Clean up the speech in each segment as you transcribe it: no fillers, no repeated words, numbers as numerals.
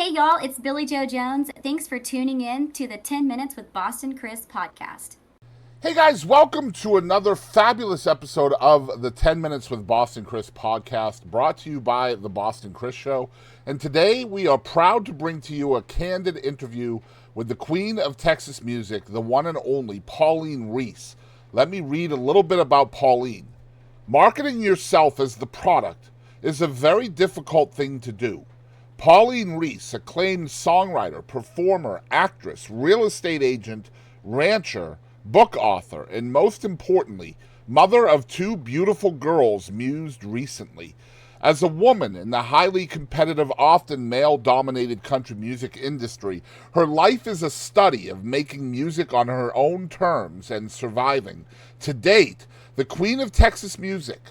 Hey y'all, it's Billy Joe Jones. Thanks for tuning in to the 10 Minutes with Boston Chris podcast. Hey guys, welcome to another fabulous episode of the 10 Minutes with Boston Chris podcast, brought to you by the Boston Chris Show. And today we are proud to bring to you a candid interview with the Queen of Texas music, the one and only Pauline Reese. Let me read a little bit about Pauline. Marketing yourself as the product is a very difficult thing to do. Pauline Reese, acclaimed songwriter, performer, actress, real estate agent, rancher, book author, and most importantly, mother of two beautiful girls mused recently. As a woman in the highly competitive, often male-dominated country music industry, her life is a study of making music on her own terms and surviving. To date, the Queen of Texas music,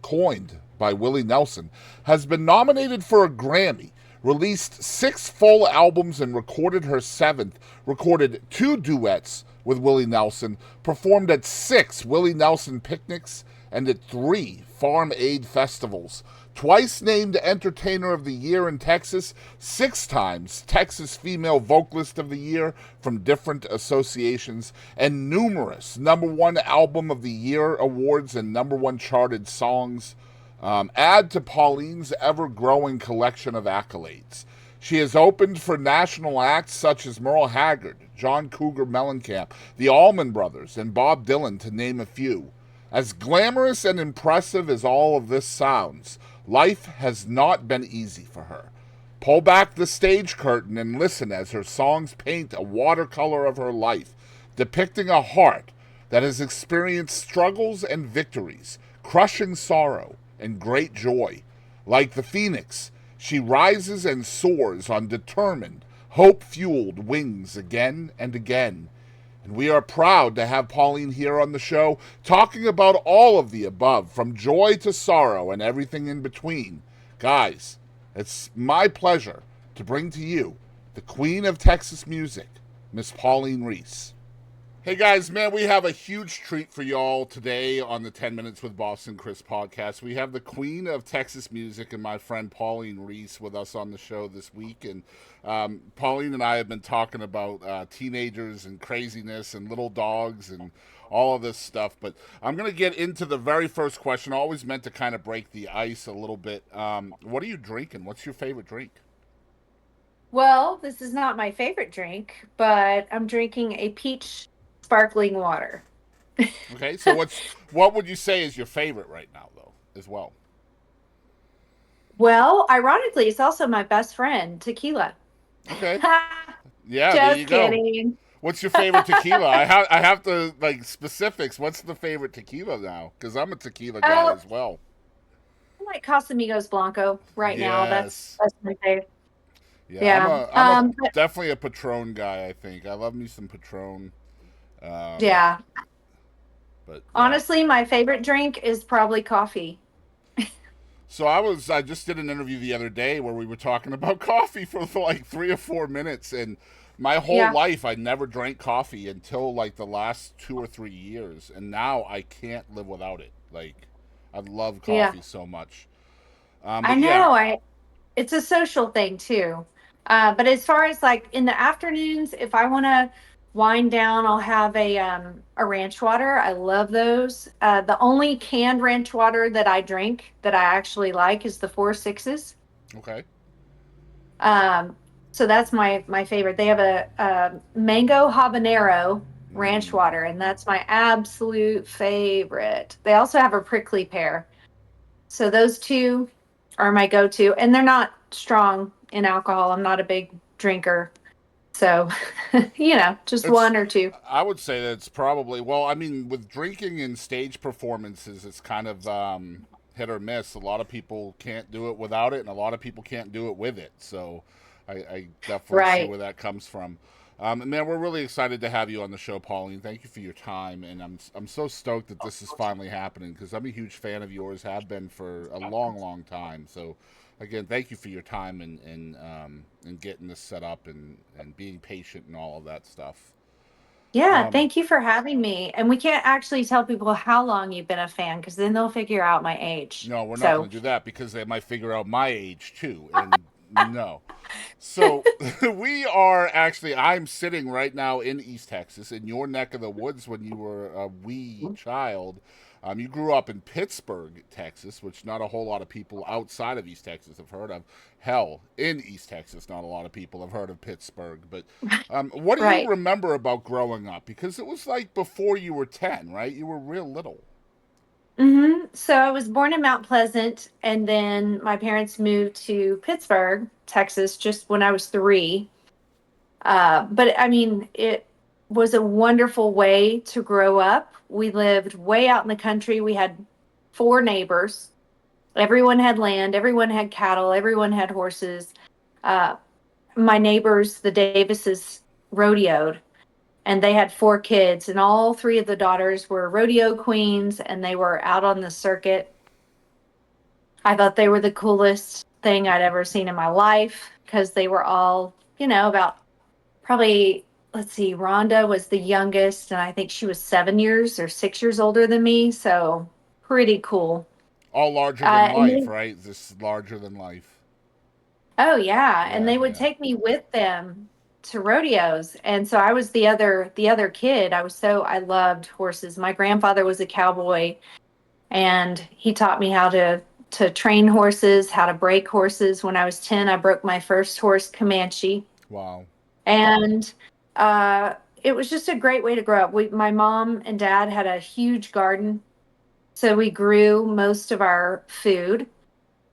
coined by Willie Nelson, has been nominated for a Grammy, released 6 full albums and recorded her 7th, recorded 2 duets with Willie Nelson, performed at 6 Willie Nelson picnics and at 3 Farm Aid festivals, twice named Entertainer of the Year in Texas, 6 times Texas Female Vocalist of the Year from different associations, and numerous #1 Album of the Year awards and #1 charted songs. Add to Pauline's ever-growing collection of accolades. She has opened for national acts such as Merle Haggard, John Cougar Mellencamp, the Allman Brothers, and Bob Dylan, to name a few. As glamorous and impressive as all of this sounds, life has not been easy for her. Pull back the stage curtain and listen as her songs paint a watercolor of her life, depicting a heart that has experienced struggles and victories, crushing sorrow, and great joy. Like the phoenix, she rises and soars on determined, hope-fueled wings again and again. And we are proud to have Pauline here on the show, talking about all of the above, from joy to sorrow and everything in between. Guys, it's my pleasure to bring to you the Queen of Texas music, Miss Pauline Reese. Hey guys, man, we have a huge treat for y'all today on the 10 Minutes with Boston Chris podcast. We have the Queen of Texas music and my friend Pauline Reese with us on the show this week. And Pauline and I have been talking about teenagers and craziness and little dogs and all of this stuff. But I'm going to get into the very first question. Always meant to kind of break the ice a little bit. What are you drinking? What's your favorite drink? Well, this is not my favorite drink, but I'm drinking a peach sparkling water. Okay, so what would you say is your favorite right now, though, as well? Well, ironically, it's also my best friend, tequila. Okay, yeah, there you Just go. kidding. What's your favorite tequila? I have to like specifics. What's the favorite tequila now? Because I'm a tequila guy Oh, as well. I like Casamigos Blanco right now. That's Yes, that's my favorite. yeah, I'm Yeah. a I'm a But definitely a Patron guy. I think I love me some Patron. Um, yeah. but yeah. Honestly, my favorite drink is probably coffee. So I just did an interview the other day where we were talking about coffee for like 3 or 4 minutes, and my whole Yeah. life I never drank coffee until like the last 2 or 3 years, and now I can't live without it. Like I love Yeah. coffee so much. I But yeah, know. I It's a social thing too. But as far as like in the afternoons, if I want to wind down, I'll have a ranch water. I love those. The only canned ranch water that I drink that I actually like is the Four Sixes. okay. Um, so that's my favorite. They have a mango habanero ranch Mm. water, and that's my absolute favorite. They also have a prickly pear. So those two are my go-to, and they're not strong in alcohol. I'm not a big drinker. So, just It's one or two. I would say that it's probably, well, I mean, with drinking in stage performances, it's kind of hit or miss. A lot of people can't do it without it, and a lot of people can't do it with it. So I definitely see Right. where that comes from. And man, we're really excited to have you on the show, Pauline. Thank you for your time, and I'm so stoked that this is finally happening because I'm a huge fan of yours, have been for a long, long time. So again, thank you for your time and getting this set up and being patient and all of that stuff. Yeah, Um, thank you for having me. And we can't actually tell people how long you've been a fan because then they'll figure out my age. no, we're not So, going to do that because they might figure out my age too, and No. So we are actually, I'm sitting right now in East Texas, in your neck of the woods when you were a wee child. You grew up in Pittsburg, Texas, which not a whole lot of people outside of East Texas have heard of. Hell, in East Texas, not a lot of people have heard of Pittsburg. But what do you Right. remember about growing up? Because it was like before you were 10, right? You were real little. So I was born in Mount Pleasant, and then my parents moved to Pittsburg, Texas, just when I was 3. But I mean, it was a wonderful way to grow up. We lived way out in the country. We had 4 neighbors. Everyone had land, everyone had cattle, everyone had horses. Uh, my neighbors, the Davises, rodeoed, and they had 4 kids, and all 3 of the daughters were rodeo queens, and they were out on the circuit. I thought they were the coolest thing I'd ever seen in my life because they were all, about probably, let's see, Rhonda was the youngest, and I think she was 7 years or 6 years older than me. So pretty cool. All larger than And life, then, right? This larger than life. oh yeah, and Yeah, they would yeah. take me with them to rodeos. And so I was the other kid. I loved horses. My grandfather was a cowboy, and he taught me how to train horses, how to break horses. When I was 10, I broke my first horse, Comanche. Wow. And uh, it was just a great way to grow up. My mom and dad had a huge garden, so we grew most of our food.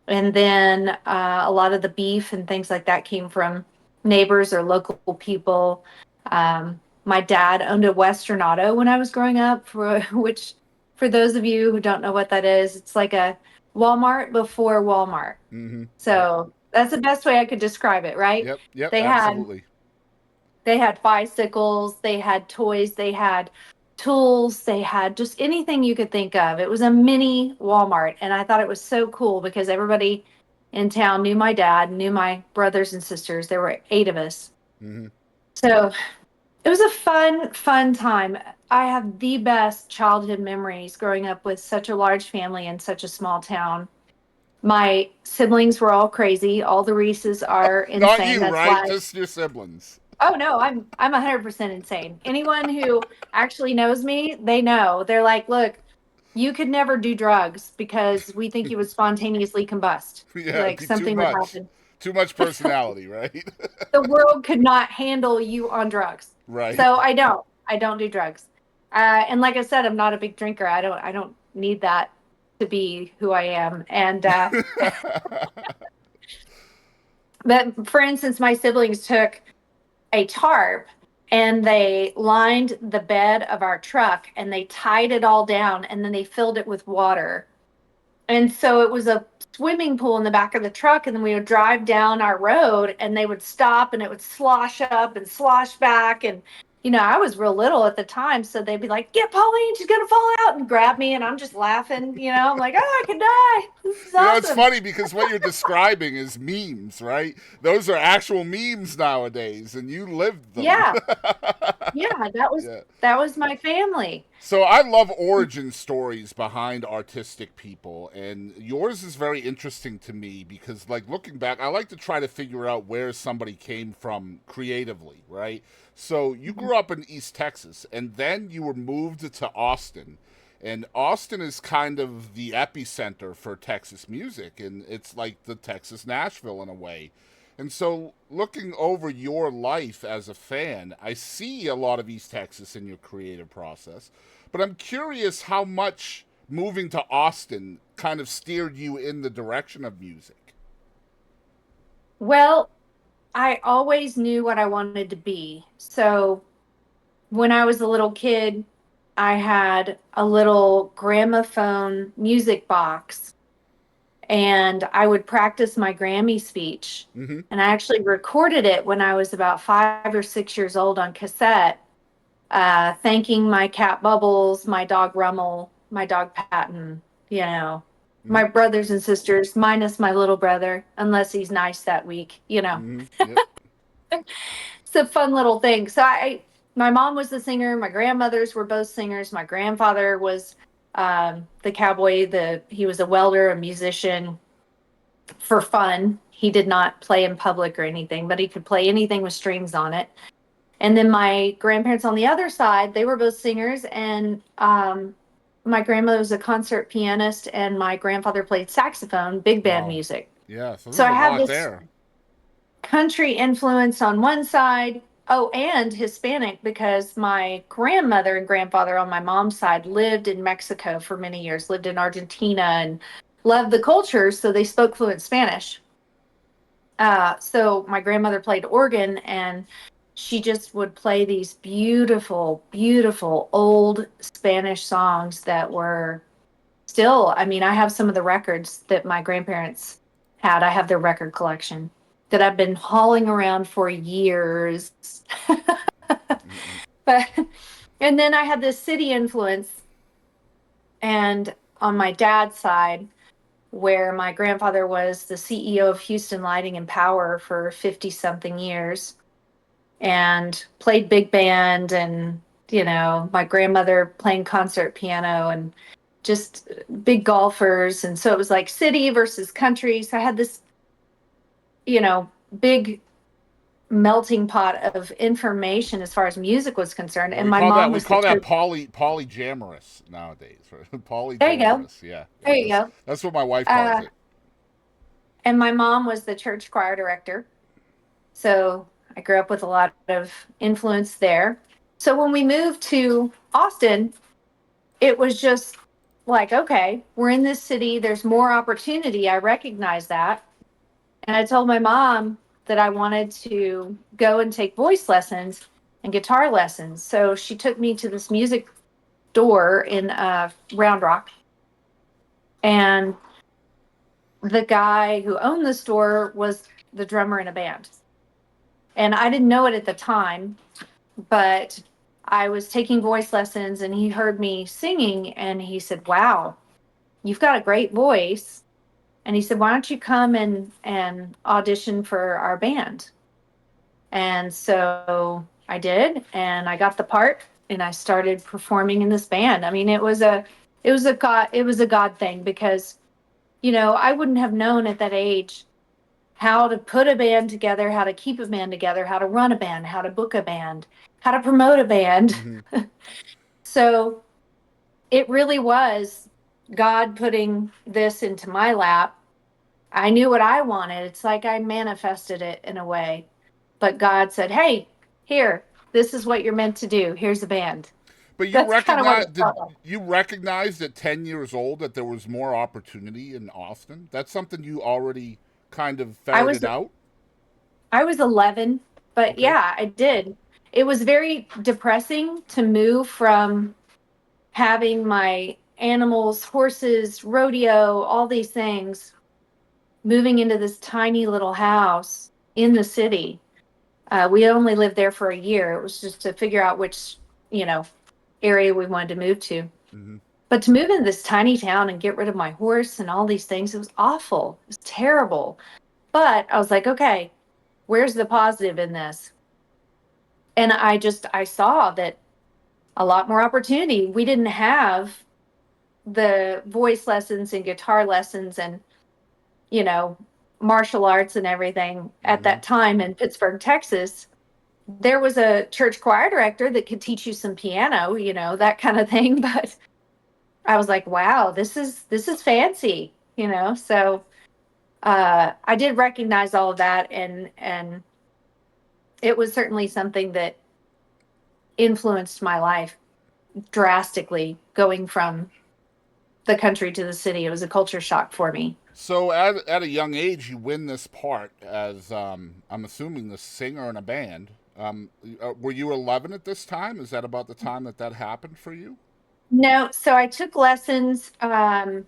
And then a lot of the beef and things like that came from neighbors or local people. My dad owned a Western Auto when I was growing up, which, for those of you who don't know what that is, it's like a Walmart before Walmart. Mm-hmm. Yep. So that's the best way I could describe it, right? Yep. Yep. They had Absolutely. they had bicycles, they had toys, they had tools, they had just anything you could think of. It was a mini Walmart. And I thought it was so cool because everybody in town knew my dad, knew my brothers and sisters. There were 8 of us. Mm-hmm. So it was a fun, fun time. I have the best childhood memories growing up with such a large family in such a small town. My siblings were all crazy. All the Reeses are Not insane. you, That's right? why. Just your siblings. Oh no, I'm 100% insane. Anyone who actually knows me, they know. They're like, "Look, you could never do drugs because we think you would spontaneously combust. Yeah, it'd Like be too something would much. happen. Too much personality, right? The world could not handle you on drugs." Right. So I don't. I don't do drugs. And like I said, I'm not a big drinker. I don't need that to be who I am. And but for instance, my siblings took a tarp and they lined the bed of our truck and they tied it all down and then they filled it with water. And so it was a swimming pool in the back of the truck. And then we would drive down our road and they would stop and it would slosh up and slosh back. And, I was real little at the time. So they'd be like, "Get Pauline, she's going to fall out," and grab me. And I'm just laughing. I'm like, "Oh, I could die. This is It's awesome." funny because what you're describing is memes, right? Those are actual memes nowadays, and you lived them. Yeah. Yeah. That was, Yeah. that was my family. So I love origin stories behind artistic people, and yours is very interesting to me because, like, looking back, I like to try to figure out where somebody came from creatively, right? So you grew up in East Texas, and then you were moved to Austin, and Austin is kind of the epicenter for Texas music, and it's like the Texas Nashville in a way. And so, looking over your life as a fan, I see a lot of East Texas in your creative process. But I'm curious how much moving to Austin kind of steered you in the direction of music. Well, I always knew what I wanted to be. So when I was a little kid, I had a little gramophone music box and I would practice my Grammy speech. Mm-hmm. And I actually recorded it when I was about 5 or 6 years old on cassette, thanking my cat Bubbles, my dog Rummel, my dog Patton, you know, Mm-hmm. my brothers and sisters, minus my little brother, unless he's nice that week. Mm-hmm. Yep. It's a fun little thing. My mom was the singer. My grandmothers were both singers. My grandfather was the cowboy. He was a welder, a musician. for fun. He did not play in public or anything, but he could play anything with strings on it. And then my grandparents on the other side, they were both singers, and my grandmother was a concert pianist, and my grandfather played saxophone, big band Wow. music. Yeah, so So there's I a had lot this there. country influence on one side. Oh, and Hispanic, because my grandmother and grandfather on my mom's side lived in Mexico for many years, lived in Argentina, and loved the culture, so they spoke fluent Spanish. So my grandmother played organ, and she just would play these beautiful, beautiful old Spanish songs that were still, I mean, I have some of the records that my grandparents had. I have their record collection that I've been hauling around for years. Mm-mm. But and then I had this city influence, and on my dad's side, where my grandfather was the CEO of Houston Lighting and Power for 50 something years and played big band, and my grandmother playing concert piano, and just big golfers. And so it was like city versus country. So I had this, big melting pot of information as far as music was concerned. Well, And my mom we was the call that church. polyjamorous nowadays. Right? There you go. Polygamorous. Yeah, There yeah. you go. That's what my wife calls Uh, it. and my mom was the church choir director. So I grew up with a lot of influence there. So when we moved to Austin, it was just like, okay, we're in this city. There's more opportunity. I recognize that. And I told my mom that I wanted to go and take voice lessons and guitar lessons. So she took me to this music store in Round Rock. And the guy who owned the store was the drummer in a band. And I didn't know it at the time, but I was taking voice lessons, and he heard me singing, and he said, "Wow, you've got a great voice." And he said, "Why don't you come and audition for our band?" And so I did, and I got the part, and I started performing in this band. I mean, it was a God thing, because I wouldn't have known at that age how to put a band together, how to keep a band together, how to run a band, how to book a band, how to promote a band. Hmm. So it really was God putting this into my lap. I knew what I wanted. It's like I manifested it in a way. But God said, "Hey, here, this is what you're meant to do. Here's a band." But you That's kind of what recognize it did felt like. you recognize at 10 years old that there was more opportunity in Austin? That's something you already kind of I was ferreted out. I was 11, but Okay. yeah, I did. It was very depressing to move from having my animals, horses, rodeo, all these things, moving into this tiny little house in the city. We only lived there for a year. It was just to figure out which, you know, area we wanted to move to. Hmm. But to move in this tiny town and get rid of my horse and all these things, it was awful. It was terrible. But I was like, okay, where's the positive in this? And I saw that a lot more opportunity. We didn't have the voice lessons and guitar lessons and, you know, martial arts and everything at Hmm. that time in Pittsburg, Texas. There was a church choir director that could teach you some piano, that kind of thing. But I was like, wow, this is fancy, So I did recognize all of that, and it was certainly something that influenced my life drastically, going from the country to the city. It was a culture shock for me. So at a young age, you win this part as I'm assuming the singer in a band. Were you 11 at this time? Is that about the time that happened for you? No, so I took lessons about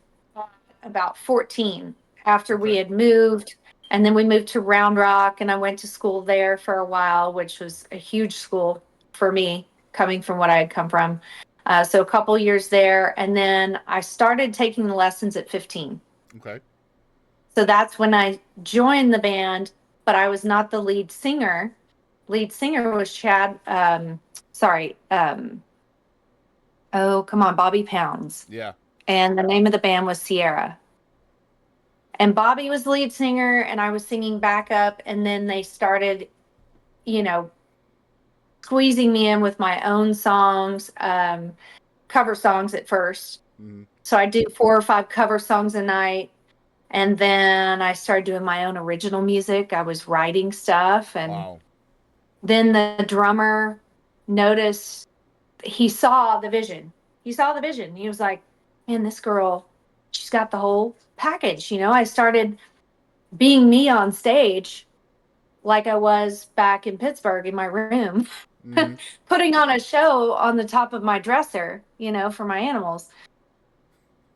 14, after we Okay. had moved. And then we moved to Round Rock, and I went to school there for a while, which was a huge school for me, coming from what I had come from. So a couple years there. And then I started taking the lessons at 15. Okay. So that's when I joined the band, but I was not the lead singer. Lead singer was Chad, sorry, oh, come on, Bobby Pounds. Yeah. And the name of the band was Sierra. And Bobby was the lead singer, and I was singing backup. And then they started, you know, squeezing me in with my own songs, cover songs at first. Mm. So I do 4 or 5 cover songs a night. And then I started doing my own original music. I was writing stuff. And Wow. then the drummer noticed, he saw the vision. He saw the vision. He was like, man, this girl, she's got the whole package. I started being me on stage like I was back in Pittsburgh in my room, Mm-hmm. putting on a show on the top of my dresser, for my animals.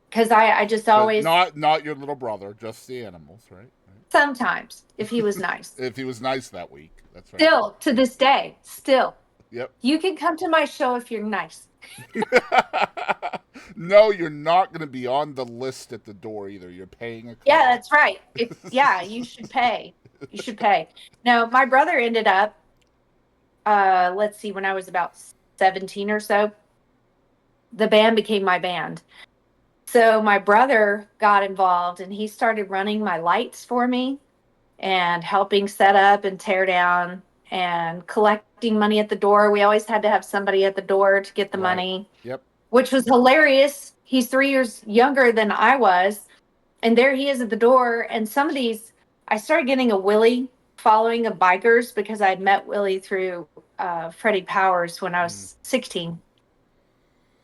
Because I just But always, not your little brother, just the animals, right? sometimes, if he was nice. If he was nice that week, that's right. Still, to this day, still. Yep. You can come to my show if you're nice. No, you're not going to be on the list at the door either. You're paying a Yeah, card. that's right. Yeah, you should pay. You should pay. No, my brother ended up, let's see, when I was about 17 or so, the band became my band. So my brother got involved and he started running my lights for me and helping set up and tear down and collecting money at the door. We always had to have somebody at the door to get the Right. money, Yep. which was hilarious. He's 3 years younger than I was. And there he is at the door. And some of these, I started getting a Willie following of bikers because I'd met Willie through Freddy Powers when I was 16.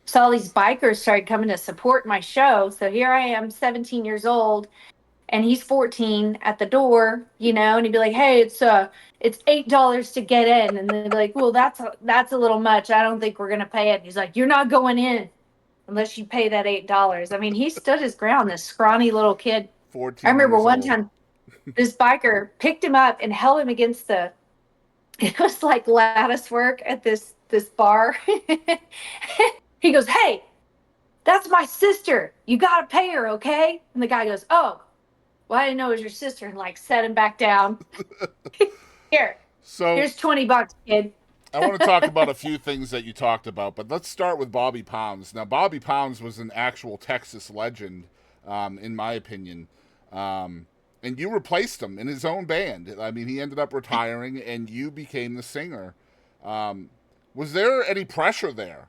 So all these bikers started coming to support my show. So here I am, 17 years old, and he's 14 at the door, and he'd be like, "Hey, it's $8 to get in," and they'd be like, "Well, that's a little much. I don't think we're gonna pay it." And he's like, "You're not going in unless you pay that $8." I mean, he stood his ground. This scrawny little kid. 14 I remember years one old. time, this biker picked him up and held him against the. It was like lattice work at this bar. He goes, "Hey, that's my sister. You got to pay her, okay?" And the guy goes, "Oh, well, I didn't know it was your sister," and like set him back down. Here, So here's $20, kid. I want to talk about a few things that you talked about, but let's start with Bobby Pounds. Now, Bobby Pounds was an actual Texas legend, in my opinion. And you replaced him in his own band. I mean, he ended up retiring, and you became the singer. Was there any pressure there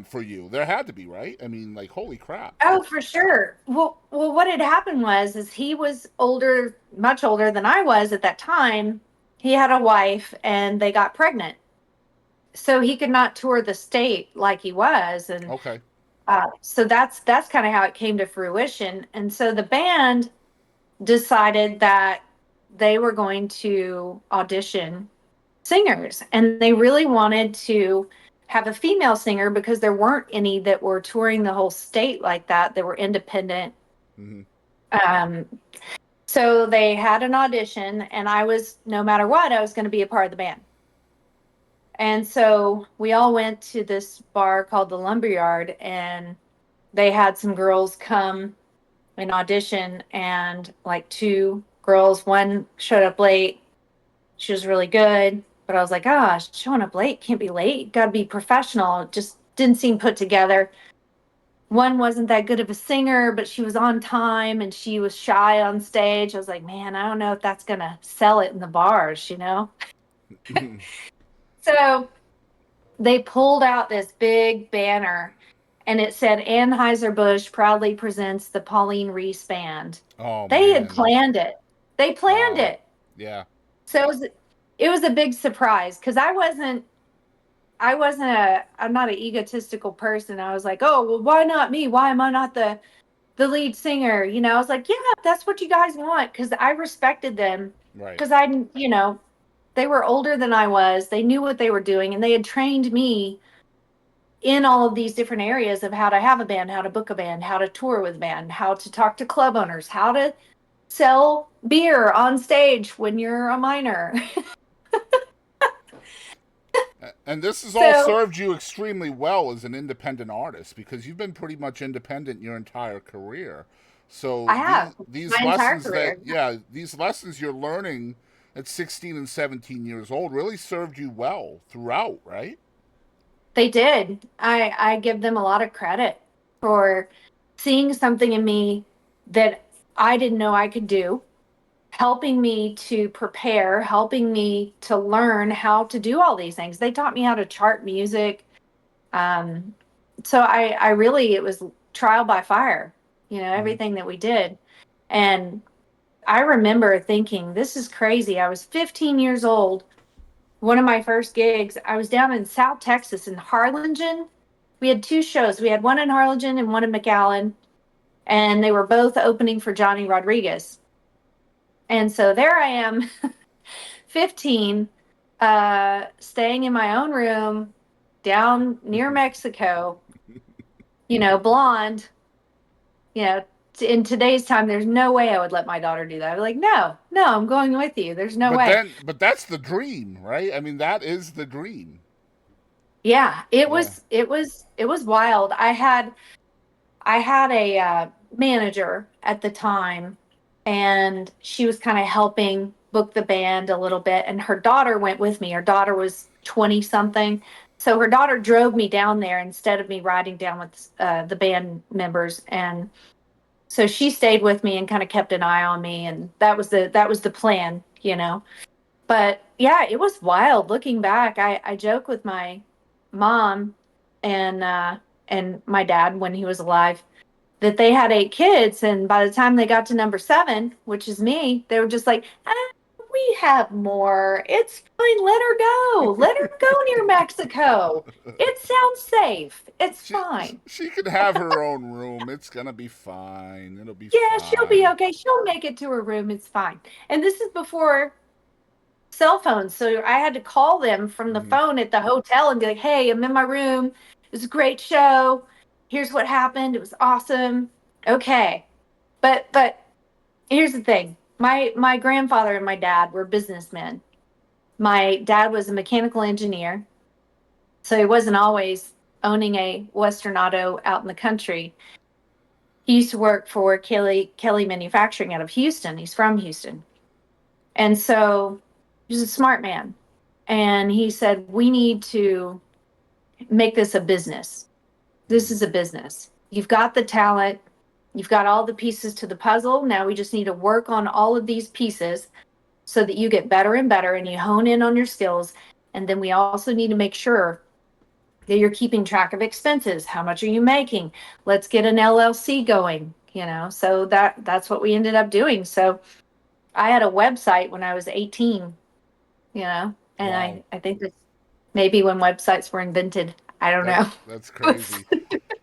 for you? There had to be, right? I mean, like, holy crap. Oh, for sure. Well, what had happened is he was older, much older than I was at that time. He had a wife, and they got pregnant, so he could not tour the state like he was, and Okay. so that's kind of how it came to fruition. And so the band decided that they were going to audition singers, and they really wanted to have a female singer because there weren't any that were touring the whole state like that were independent. Mm-hmm. So they had an audition, and I was, no matter what, I was going to be a part of the band. And so we all went to this bar called the Lumberyard, and they had some girls come and audition, and like 2 girls, one showed up late. She was really good, but I was like, gosh, showing up late, can't be late. Got to be professional. It just didn't seem put together. One wasn't that good of a singer, but she was on time and she was shy on stage. I was like, man, I don't know if that's going to sell it in the bars. So they pulled out this big banner, and it said Anheuser-Busch proudly presents the Pauline Reese Band. Oh, They had man. planned it. They planned Wow. it. Yeah. So it was a big surprise because I'm not an egotistical person. I was like, "Oh, well, why not me? Why am I not the lead singer?" I was like, "Yeah, that's what you guys want," because I respected them, Right. because they were older than I was. They knew what they were doing, and they had trained me in all of these different areas of how to have a band, how to book a band, how to tour with a band, how to talk to club owners, how to sell beer on stage when you're a minor. And this has all So served you extremely well as an independent artist because you've been pretty much independent your entire career. So I have these my entire lessons career. these lessons you're learning at 16 and 17 years old really served you well throughout, right? They did. I give them a lot of credit for seeing something in me that I didn't know I could do, helping me to prepare, helping me to learn how to do all these things. They taught me how to chart music. Um, so I really, it was trial by fire, Mm-hmm. everything that we did. And I remember thinking, this is crazy. I was 15 years old. One of my first gigs, I was down in South Texas in Harlingen. We had two shows. We had one in Harlingen and one in McAllen, and they were both opening for Johnny Rodriguez. And so there I am, 15, staying in my own room down near Mexico, blonde, you know, in today's time, there's no way I would let my daughter do that. I'd be like, no, no, I'm going with you. There's no way. But that's the dream, right? I mean, that is the dream. Yeah, it Yeah. was, it was wild. I had a manager at the time, and she was kind of helping book the band a little bit. And her daughter went with me. Her daughter was 20 something. So her daughter drove me down there instead of me riding down with the band members. And so she stayed with me and kind of kept an eye on me. And that was the plan. But yeah, it was wild looking back. I joke with my mom and my dad when he was alive that they had 8 kids, and by the time they got to number 7, which is me, they were just like, we have more. It's fine. Let her go. Let her go near Mexico. It sounds safe. It's She fine. she can have her own room. It's gonna be fine. It'll be Yeah, she'll be fine. okay. She'll make it to her room. It's fine. And this is before cell phones. So I had to call them from the Mm-hmm. phone at the hotel and be like, hey, I'm in my room. It was a great show. Here's what happened. It was awesome. Okay. But here's the thing. My grandfather and my dad were businessmen. My dad was a mechanical engineer, so he wasn't always owning a Western Auto out in the country. He used to work for Kelly Manufacturing out of Houston. He's from Houston. And so he's a smart man. And he said, we need to make this a business. This is a business. You've got the talent, you've got all the pieces to the puzzle. Now we just need to work on all of these pieces so that you get better and better and you hone in on your skills. And then we also need to make sure that you're keeping track of expenses. How much are you making? Let's get an LLC going. So that's what we ended up doing. So I had a website when I was 18, and Wow. I think that's maybe when websites were invented. I don't know. That's crazy.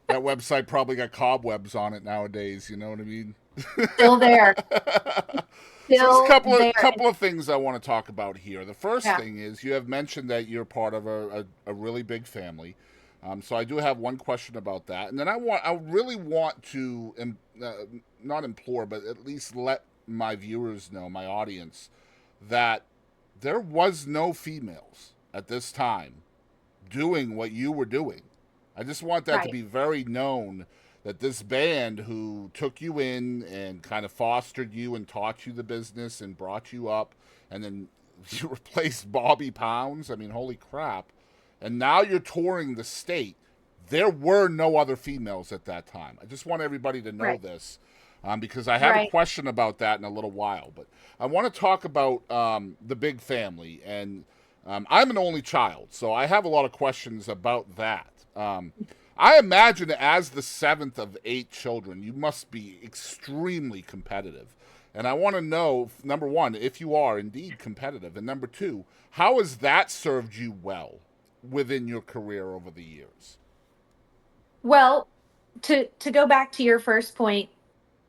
That website probably got cobwebs on it nowadays. You know what I mean? Still there, So there's a still there. couple of things I want to talk about here. The first Yeah, thing is you have mentioned that you're part of a really big family. So I do have one question about that, and then I really want to not implore, but at least let my viewers know, my audience, that there was no females at this time doing what you were doing. I just want that to right, be very known that this band who took you in and kind of fostered you and taught you the business and brought you up, and then you replaced Bobby Pounds. I mean, holy crap. And now you're touring the state. There were no other females at that time. I just want everybody to know right, this, because I have a right. question about that in a little while. But I want to talk about the big family. And I'm an only child, so I have a lot of questions about that. I imagine as the seventh of 8 children, you must be extremely competitive. And I want to know, number one, if you are indeed competitive, and number two, how has that served you well within your career over the years? Well, to go back to your first point,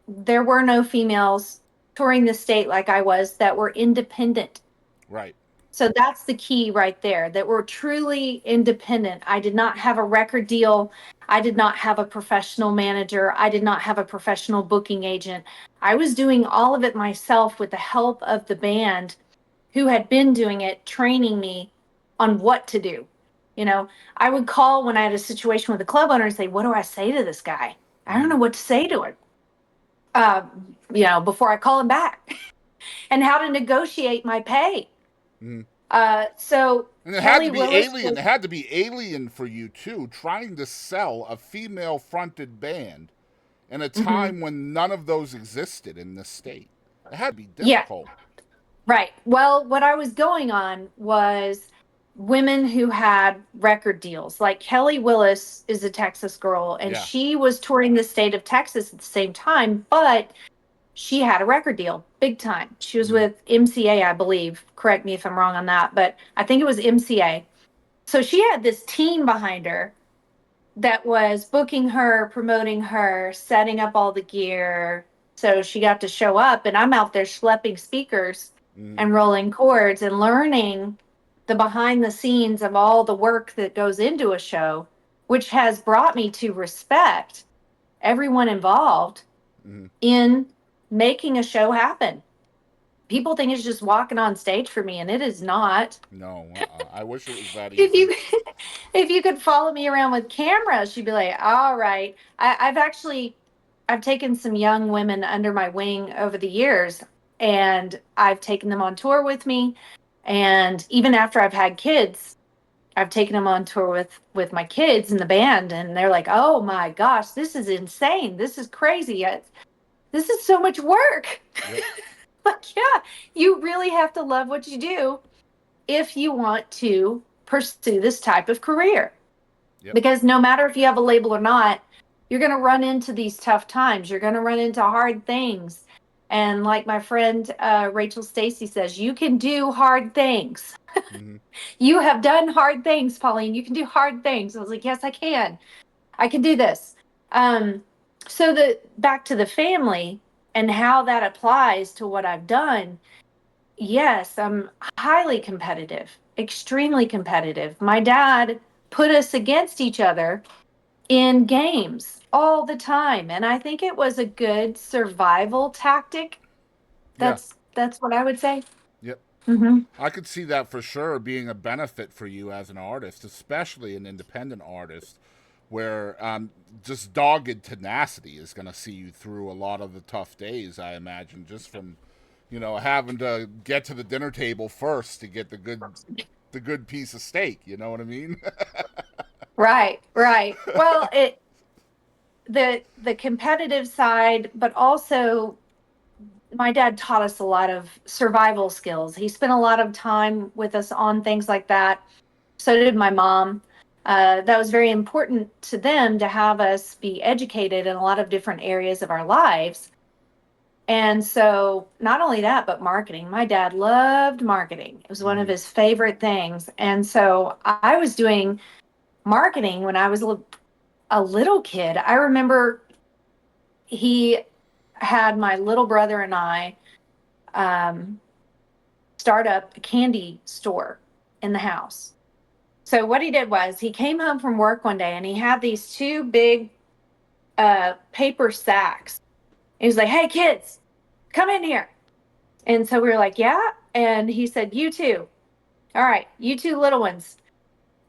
there were no females touring the state like I was that were independent. Right. So that's the key right there, that we're truly independent. I did not have a record deal. I did not have a professional manager. I did not have a professional booking agent. I was doing all of it myself with the help of the band who had been doing it, training me on what to do. You know, I would call when I had a situation with a club owner and say, what do I say to this guy? I don't Mm-hmm. know what to say to him. Before I call him back and how to negotiate my pay. Mm-hmm. So And it had to Kelly be Willis alien. was It had to be alien for you too, trying to sell a female-fronted band in a Hmm. time when none of those existed in this state. It had to be Yeah, difficult. right. Well, what I was going on was women who had record deals. Like Kelly Willis is a Texas girl, and Yeah. she was touring the state of Texas at the same time, but she had a record deal, big time. She was Mm-hmm. with MCA, I believe. Correct me if I'm wrong on that, but I think it was MCA. So she had this team behind her that was booking her, promoting her, setting up all the gear. So she got to show up, and I'm out there schlepping speakers Mm-hmm. and rolling chords and learning the behind the scenes of all the work that goes into a show, which has brought me to respect everyone involved Mm-hmm. in making a show happen. People think it's just walking on stage for me, and it is not. No, I wish it was that If easy. you if you could follow me around with cameras, you'd be like, all right. I've taken some young women under my wing over the years, and I've taken them on tour with me. And even after I've had kids, I've taken them on tour with my kids in the band, and they're like, oh my gosh, this is insane. This is crazy. This is so much work. Yep. Like, yeah, you really have to love what you do if you want to pursue this type of career. Yep. Because no matter if you have a label or not, you're going to run into these tough times. You're going to run into hard things. And like my friend Rachel Stacy says, you can do hard things. Mm-hmm. You have done hard things, Pauline. You can do hard things. I was like, yes, I can. I can do this. Um, so the back to the family and how that applies to what I've done. Yes, I'm highly competitive, extremely competitive. My dad put us against each other in games all the time, and I think it was a good survival tactic. Yeah. That's what I would say. Yep. Hmm. I could see that for sure being a benefit for you as an artist, especially an independent artist, where just dogged tenacity is going to see you through a lot of the tough days. I imagine just from, having to get to the dinner table first to get the good piece of steak. You know what I mean? Right, right. Well, it the competitive side, but also my dad taught us a lot of survival skills. He spent a lot of time with us on things like that. So did my mom. That was very important to them to have us be educated in a lot of different areas of our lives. And so, not only that, but marketing. My dad loved marketing, it was one of Mm-hmm. his favorite things. And so, I was doing marketing when I was a little kid. I remember he had my little brother and I um, start up a candy store in the house. So what he did was he came home from work one day and he had these two big paper sacks. He was like, "Hey kids, come in here." And so we were like, "Yeah." And he said, "You two, all right, you two little ones,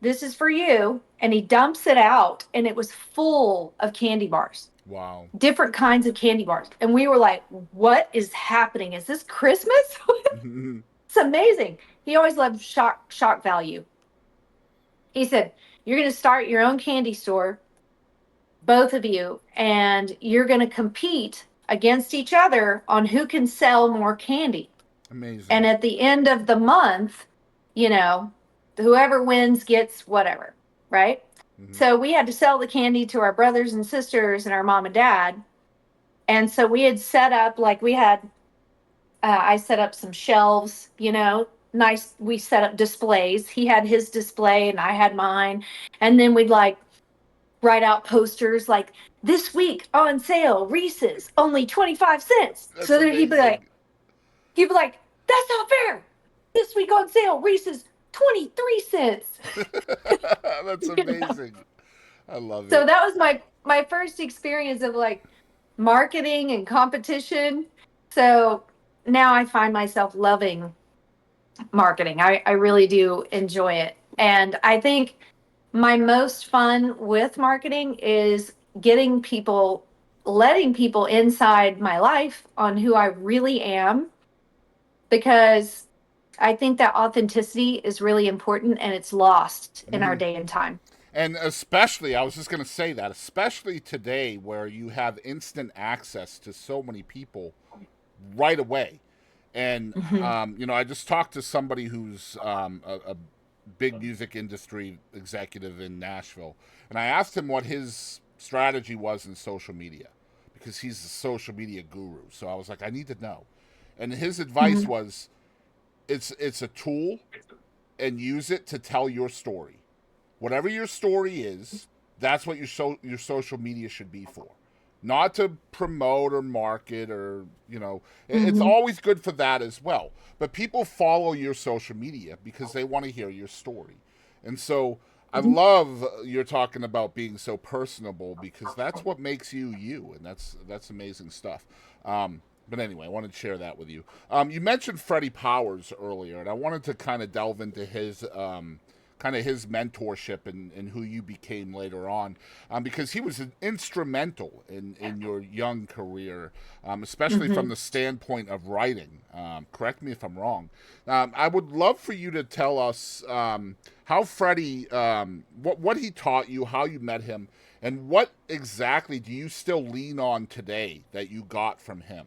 this is for you." And he dumps it out, and it was full of candy bars, Wow. different kinds of candy bars. And we were like, "What is happening? Is this Christmas?" Mm-hmm. It's amazing. He always loved shock value. He said, "You're going to start your own candy store, both of you, and you're going to compete against each other on who can sell more candy. And Amazing. at the end of the month, you know, whoever wins gets whatever, right?" Mm-hmm. So we had to sell the candy to our brothers and sisters and our mom and dad. And so we had set up, like, I set up some shelves, nice. We set up displays. He had his display and I had mine. And then we'd like write out posters like, "This week on sale, Reese's, only 25 cents." That's So that amazing. he'd be like, "That's not fair. This week on sale, Reese's, 23 cents." That's You know? amazing. I love So it. that was my first experience of like marketing and competition. So now I find myself loving marketing. I really do enjoy it. And I think my most fun with marketing is letting people inside my life on who I really am, because I think that authenticity is really important and it's lost in our Mm-hmm. day and time. And especially, I was just going to say that, especially today where you have instant access to so many people right away. And, Hmm. I just talked to somebody who's a big music industry executive in Nashville. And I asked him what his strategy was in social media because he's a social media guru. So I was like, I need to know. And his advice Hmm. was it's a tool and use it to tell your story. Whatever your story is, that's what your social media should be for. Not to promote or market or, it's Hmm. always good for that as well. But people follow your social media because they want to hear your story. And so I love you're talking about being so personable because that's what makes you you, and that's amazing stuff. But anyway, I wanted to share that with you. You mentioned Freddie Powers earlier, and I wanted to kind of delve into his mentorship and who you became later on, because he was instrumental in your young career, especially from Hmm. the standpoint of writing. Correct me if I'm wrong. I would love for you to tell us how Freddie, what he taught you, how you met him, and what exactly do you still lean on today that you got from him?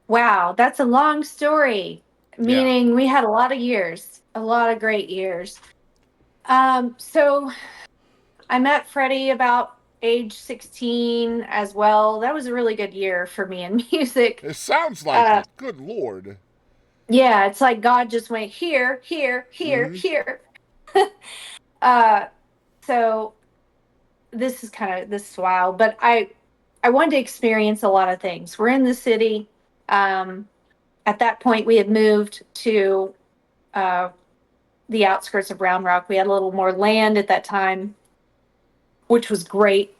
Wow, that's a long story. Yeah. Meaning we had a lot of years, a lot of great years. So I met Freddie about age 16 as well. That was a really good year for me in music. It sounds like Uh, it. Good Lord. yeah, it's like God just went here, here, here, Mm-hmm. here. uh, so this is wild, but I wanted to experience a lot of things. We're in the city. Um, at that point, we had moved to uh, the outskirts of Round Rock. We had a little more land at that time, which was great.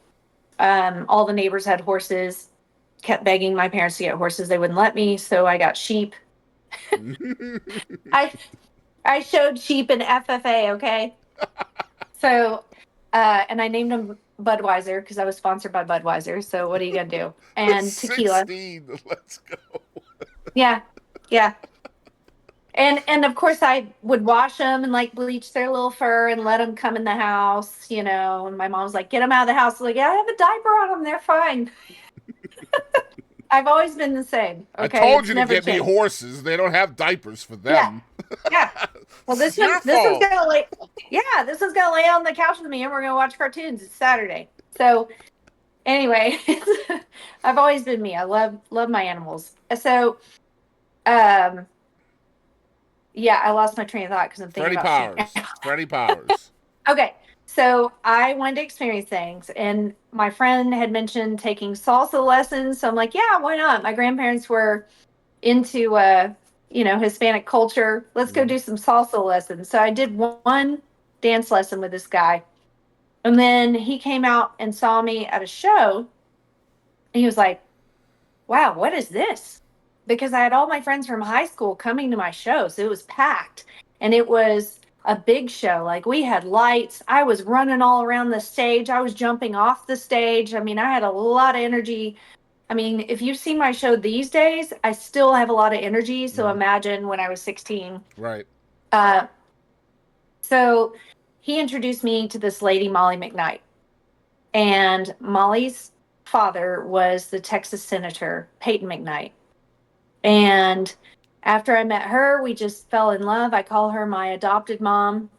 All the neighbors had horses. Kept begging my parents to get horses. They wouldn't let me, so I got sheep. I I showed sheep in FFA. Okay, so and I named them Budweiser because I was sponsored by Budweiser. So what are you gonna do? And tequila. 16. Let's go. Yeah, yeah. And of course I would wash them and like bleach their little fur and let them come in the house, you know. And my mom was like, "Get them out of the house." I was like, "Yeah, I have a diaper on them. They're fine." I've always been the same. I Okay, told it's you to never get me changed. horses. They don't have diapers for Yeah, them. yeah. Well, This is your this one's fault. gonna lay. Yeah, this one's gonna lay on the couch with me, and we're gonna watch cartoons. It's Saturday, so anyway, I've always been me. I love my animals. So, um, yeah, I lost my train of thought because I'm thinking Freddie about sheep. Powers. Freddie Powers. Okay, so I wanted to experience things, and my friend had mentioned taking salsa lessons. So I'm like, yeah, why not? My grandparents were into Hispanic culture. Let's go Mm-hmm. do some salsa lessons. So I did one dance lesson with this guy, and then he came out and saw me at a show, and he was like, "Wow, what is this?" Because I had all my friends from high school coming to my show, so it was packed, and it was a big show. Like we had lights. I was running all around the stage. I was jumping off the stage. I mean, I had a lot of energy. I mean, if you've seen my show these days, I still have a lot of energy. So Mm-hmm. imagine when I was 16. Right. Uh, so he introduced me to this lady, Molly McKnight. And Molly's father was the Texas Senator, Peyton McKnight. And after I met her, we just fell in love. I call her my adopted mom.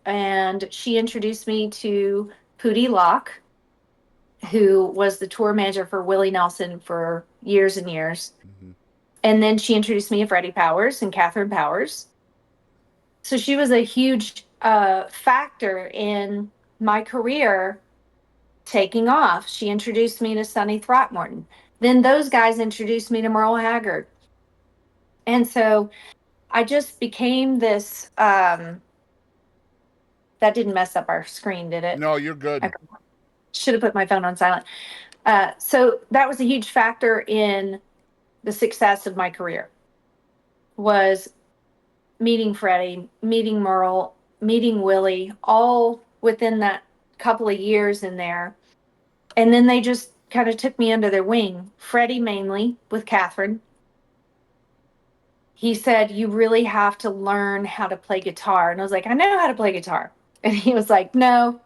And she introduced me to Pootie Locke, who was the tour manager for Willie Nelson for years and years. Mm-hmm. And then she introduced me to Freddy Powers and Catherine Powers. So she was a huge factor in my career taking off. She introduced me to Sonny Throckmorton. Then those guys introduced me to Merle Haggard. And so I just became this. That didn't mess up our screen, did it? No, you're I good. should have put my phone on silent. So that was a huge factor in the success of my career. Was meeting Freddie, meeting Merle, meeting Willie, all within that couple of years in there. And then they just kind of took me under their wing. Freddie mainly with Catherine. He said, "You really have to learn how to play guitar." And I was like, "I know how to play guitar." And he was like, no,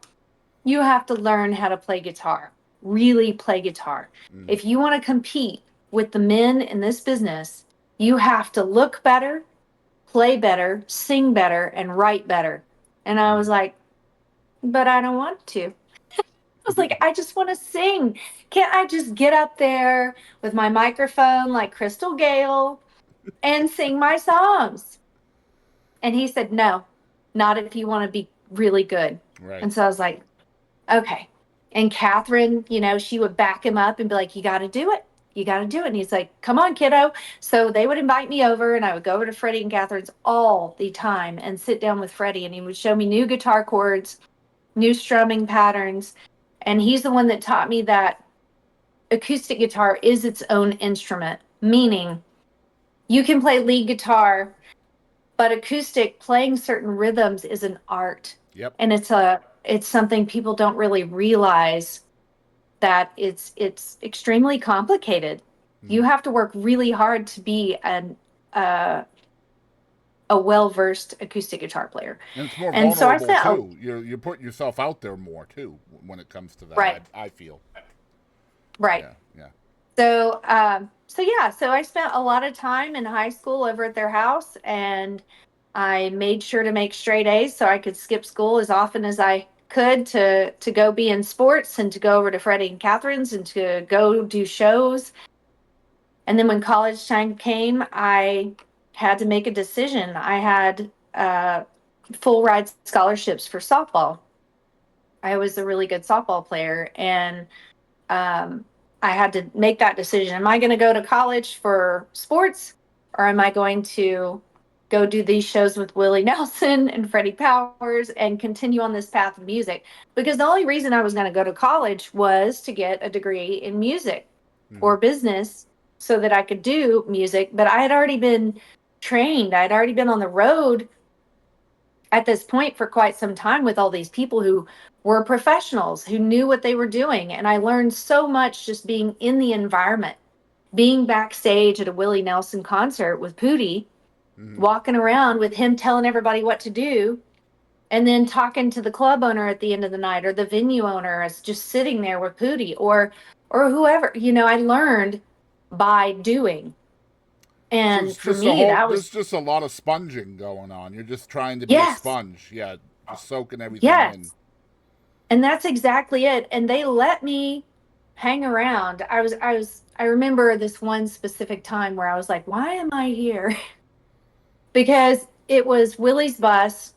you have to learn how to play guitar, really play guitar. Mm. If you want to compete with the men in this business, you have to look better, play better, sing better, and write better. And I was like, but I don't want to. I was like, I just want to sing. Can't I just get up there with my microphone like Crystal Gale and sing my songs? And he said, no, not if you want to be really good. Right. And so I was like, okay. And Catherine, she would back him up and be like, you got to do it. You got to do it. And he's like, come on, kiddo. So they would invite me over and I would go over to Freddie and Catherine's all the time and sit down with Freddie and he would show me new guitar chords, new strumming patterns. And he's the one that taught me that acoustic guitar is its own instrument, meaning you can play lead guitar, but acoustic playing certain rhythms is an art. Yep. And it's something people don't really realize that it's extremely complicated. You have to work really hard to be a well-versed acoustic guitar player. And it's more And so I vulnerable spent too. You're putting yourself out there more too when it comes to that. right, I feel. right. Yeah. Yeah. So I spent a lot of time in high school over at their house, and I made sure to make straight A's so I could skip school as often as I could to go be in sports and to go over to Freddie and Catherine's and to go do shows. And then when college time came, I had to make a decision. I had full ride scholarships for softball. I was a really good softball player, and I had to make that decision. Am I going to go to college for sports, or am I going to go do these shows with Willie Nelson and Freddy Powers and continue on this path of music? Because the only reason I was going to go to college was to get a degree in music or business so that I could do music. But I had already been trained, I had already been on the road at this point for quite some time with all these people who were professionals who knew what they were doing. And I learned so much just being in the environment, being backstage at a Willie Nelson concert with Pootie, walking around with him telling everybody what to do, and then talking to the club owner at the end of the night or the venue owner as just sitting there with Pootie or whoever. I learned by doing. So And it's for just a me, whole. that There's was just a lot of sponging going on. You're just trying to be a yes, sponge. Yeah, just soaking everything in. yes. And that's exactly it. And they let me hang around. I remember this one specific time where I was like, why am I here? Because it was Willie's bus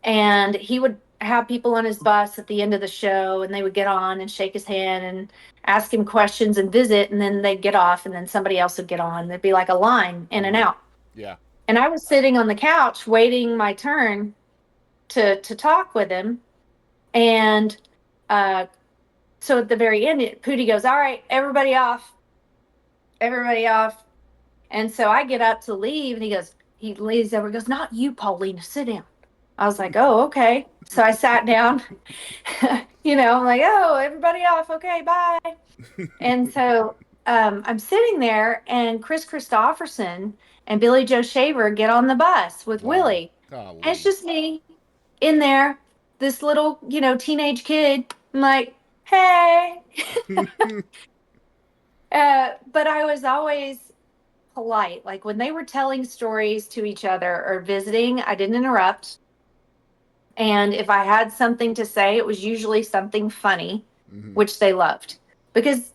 and he would have people on his bus at the end of the show and they would get on and shake his hand and ask him questions and visit, and then they'd get off and then somebody else would get on. There'd be like a line in and out. Yeah. And I was sitting on the couch waiting my turn to talk with him. And so at the very end, Pootie goes, all right, everybody off. Everybody off. And so I get up to leave and he leaves over, goes, not you, Pauline, sit down. I was like, oh, okay. So I sat down, I'm like, oh, everybody off. Okay, bye. And so I'm sitting there and Chris Christopherson and Billy Joe Shaver get on the bus with Wow. Willie. Golly. And it's just me in there, this little, teenage kid. I'm like, hey. But I was always polite. Like when they were telling stories to each other or visiting, I didn't interrupt. And if I had something to say, it was usually something funny, which they loved, because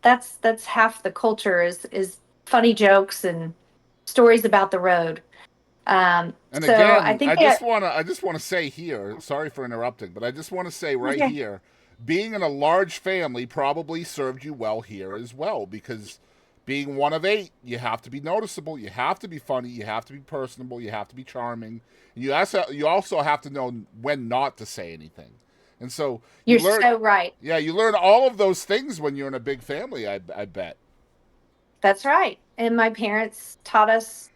that's half the culture is funny jokes and stories about the road. And So I again, think I just wanna say here, sorry for interrupting, but I just wanna say right okay. here, being in a large family probably served you well here as well, because being one of 8, you have to be noticeable, you have to be funny, you have to be personable, you have to be charming. And you also have to know when not to say anything. And so you You're learn, so right. yeah, you learn all of those things when you're in a big family, I bet. That's right. And my parents taught us,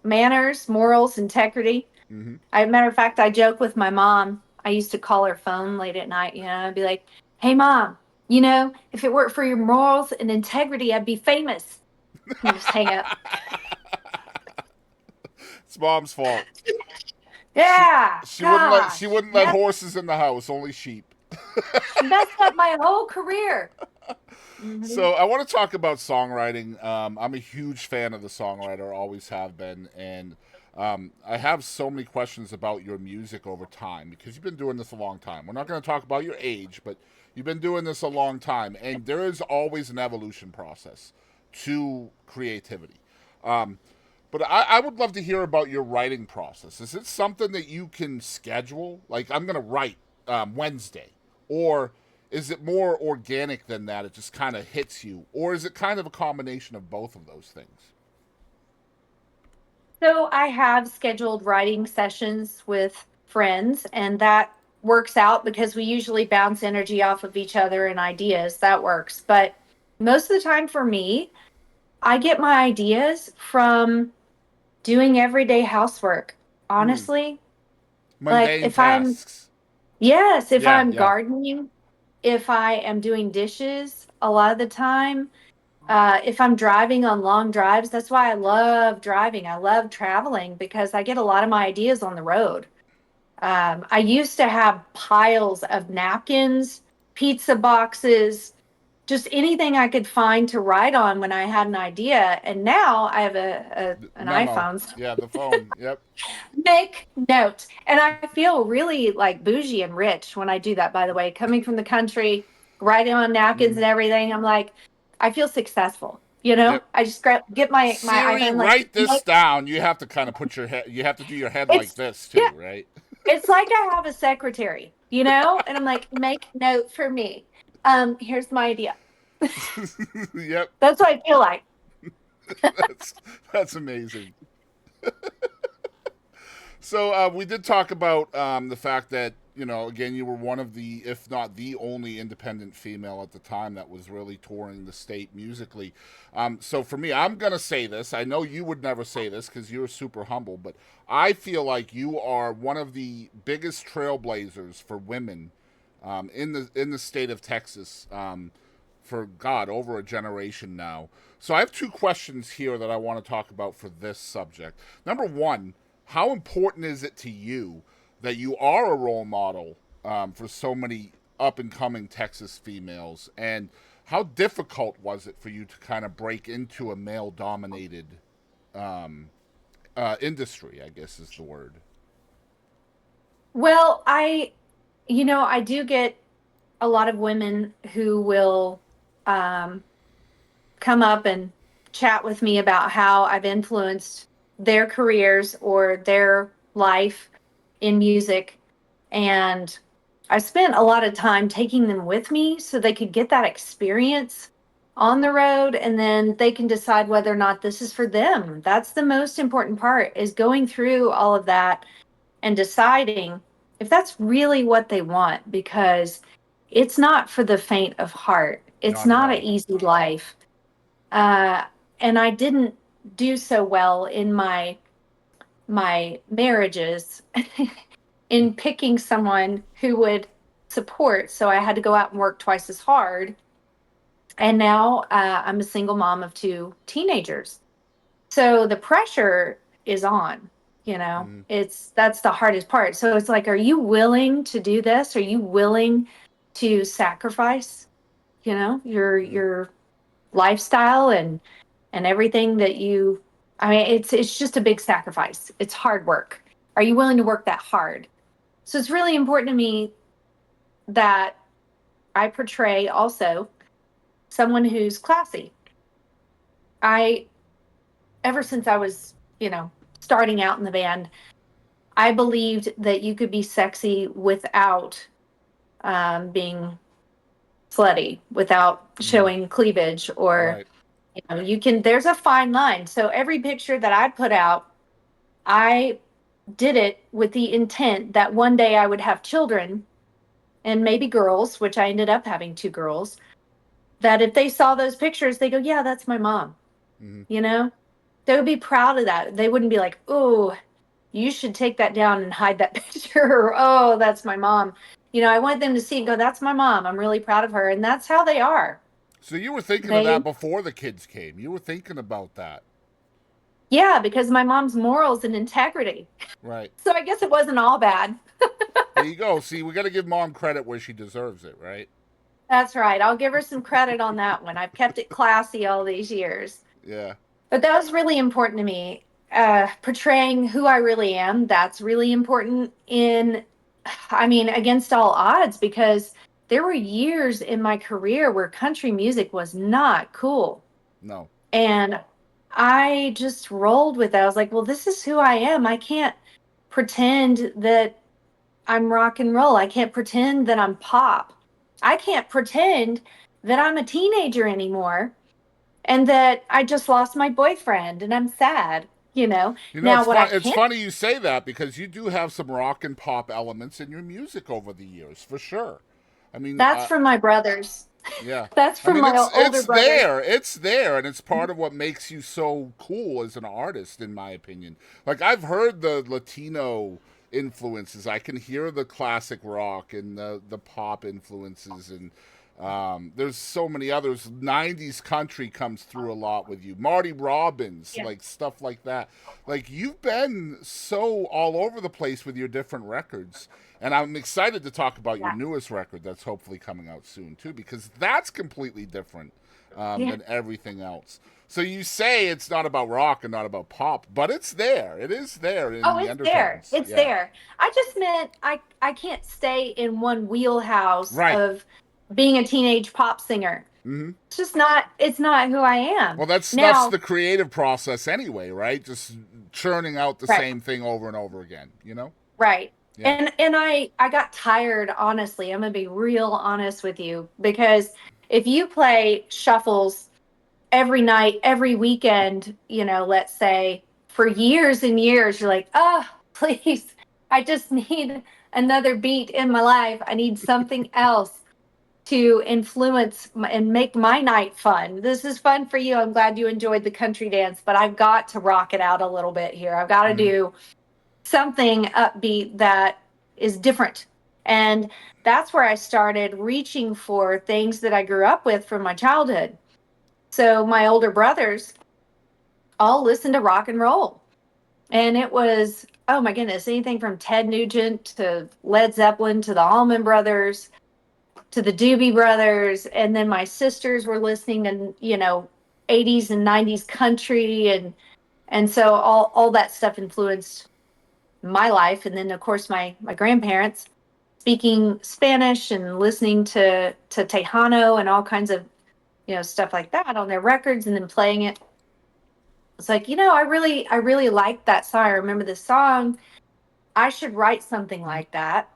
manners, morals, integrity. Matter of fact, I joke with my mom. I used to call her phone late at night, I'd be like, hey, mom, if it weren't for your morals and integrity, I'd be famous. And just hang up. It's mom's fault. Yeah, She gosh. wouldn't let horses in the house, only sheep. She messed up my whole career. Hmm. So I want to talk about songwriting. I'm a huge fan of the songwriter, always have been, and I have so many questions about your music over time because you've been doing this a long time. We're not going to talk about your age, but you've been doing this a long time, and there is always an evolution process to creativity. Um, but I would love to hear about your writing process. Is it something that you can schedule? Like, I'm going to write Wednesday. Or is it more organic than that? It just kind of hits you. Or is it kind of a combination of both of those things? So I have scheduled writing sessions with friends, and that works out because we usually bounce energy off of each other and ideas. That works. But most of the time for me, I get my ideas from doing everyday housework. Mm, Honestly, like mundane tasks. if Yeah, I'm yeah. gardening, if I am doing dishes a lot of the time, if I'm driving on long drives, that's why I love driving. I love traveling because I get a lot of my ideas on the road. I used to have piles of napkins, pizza boxes, just anything I could find to write on when I had an idea. And now I have an Memo. iPhone. So Yeah, the phone. Yep. make notes. And I feel really like bougie and rich when I do that, by the way. Coming from the country, writing on napkins Mm, and everything, I'm like, I feel successful. You know, yep. I just get my Siri, iPhone, like, write this down. You have to kind of put your head. You have to do your head like it's, this yeah, too, right? it's like I have a secretary, you know, and I'm like, make note for me. Here's my idea. Yep. That's what I feel like. That's that's amazing. So we did talk about the fact that again, you were one of the, if not the only, independent female at the time that was really touring the state musically. So for me, I'm gonna say this. I know you would never say this because you're super humble, but I feel like you are one of the biggest trailblazers for women in the state of Texas. For God, over a generation now. So I have two questions here that I want to talk about for this subject. Number one, how important is it to you that you are a role model for so many up and coming Texas females? And how difficult was it for you to kind of break into a male dominated industry, I guess is the word? Well, I do get a lot of women who will um, come up and chat with me about how I've influenced their careers or their life in music. And I spent a lot of time taking them with me so they could get that experience on the road, and then they can decide whether or not this is for them. That's the most important part, is going through all of that and deciding if that's really what they want, because it's not for the faint of heart. It's Not at not an all. easy life. Uh, and I didn't do so well in my marriages in picking someone who would support. So I had to go out and work twice as hard. And now I'm a single mom of two teenagers. So the pressure is on, Mm-hmm. that's the hardest part. So it's like, are you willing to do this? Are you willing to sacrifice, Mm-hmm. your lifestyle and everything that you, I mean, it's just a big sacrifice. It's hard work. Are you willing to work that hard? So it's really important to me that I portray also someone who's classy. I Ever since I was, starting out in the band, I believed that you could be sexy without being slutty, without Mm-hmm. showing cleavage, or Right. you can. There's a fine line. So every picture that I put out, I did it with the intent that one day I would have children and maybe girls, which I ended up having two girls. That if they saw those pictures, they go, "Yeah, that's my mom." Mm-hmm. You know, they would be proud of that. They wouldn't be like, "Oh, you should take that down and hide that picture," or, "Oh, that's my mom." I want them to see and go, "That's my mom. I'm really proud of her." And that's how they are. So you were thinking of They that before the kids came. You were thinking about that. Yeah, because my mom's morals and integrity. Right. So I guess it wasn't all bad. There you go. See, we got to give mom credit where she deserves it, right? That's right. I'll give her some credit on that one. I've kept it classy all these years. Yeah. But that was really important to me. Portraying who I really am, that's really important I mean, against all odds, because there were years in my career where country music was not cool. No. And I just rolled with it. I was like, well, this is who I am. I can't pretend that I'm rock and roll. I can't pretend that I'm pop. I can't pretend that I'm a teenager anymore and that I just lost my boyfriend and I'm sad, you know. You know, Now, it's what I fun. It's can funny you say that because you do have some rock and pop elements in your music over the years, for sure. I mean, that's from my brothers. yeah. That's I from mean, my older it's brothers. there. It's there, and it's part of what makes you so cool as an artist, in my opinion. Like I've heard the Latino influences. I can hear the classic rock and the pop influences, and there's so many others. '90s country comes through a lot with you. Marty Robbins, Yeah. like stuff like that. Like you've been so all over the place with your different records. And I'm excited to talk about your Yeah. newest record that's hopefully coming out soon too, because that's completely different Yeah. than everything else. So you say it's not about rock and not about pop, but it's there. It is there in Oh, the it's there. undertones. It's Yeah. there. I just meant I can't stay in one wheelhouse Right. of being a teenage pop singer. Hmm. It's not who I am. Well, that's Now, the creative process anyway, right? Just churning out the right. same thing over and over again. You know? Right. Yeah. And I got tired, honestly. I'm gonna be real honest with you because if you play shuffles every night, every weekend, let's say for years and years, you're like, oh, please, I just need another beat in my life. I need something else to influence and make my night fun. This is fun for you. I'm glad you enjoyed the country dance, but I've got to rock it out a little bit here. I've got to Hmm. do something upbeat that is different. And that's where I started reaching for things that I grew up with from my childhood. So my older brothers all listened to rock and roll. And it was, oh my goodness, anything from Ted Nugent to Led Zeppelin to the Allman Brothers to the Doobie Brothers. And then my sisters were listening to, 80s and 90s country. And so all that stuff influenced my life. And then of course my grandparents speaking Spanish and listening to Tejano and all kinds of stuff like that on their records and then playing it. It's like, I really like that song. I remember this song. I should write something like that.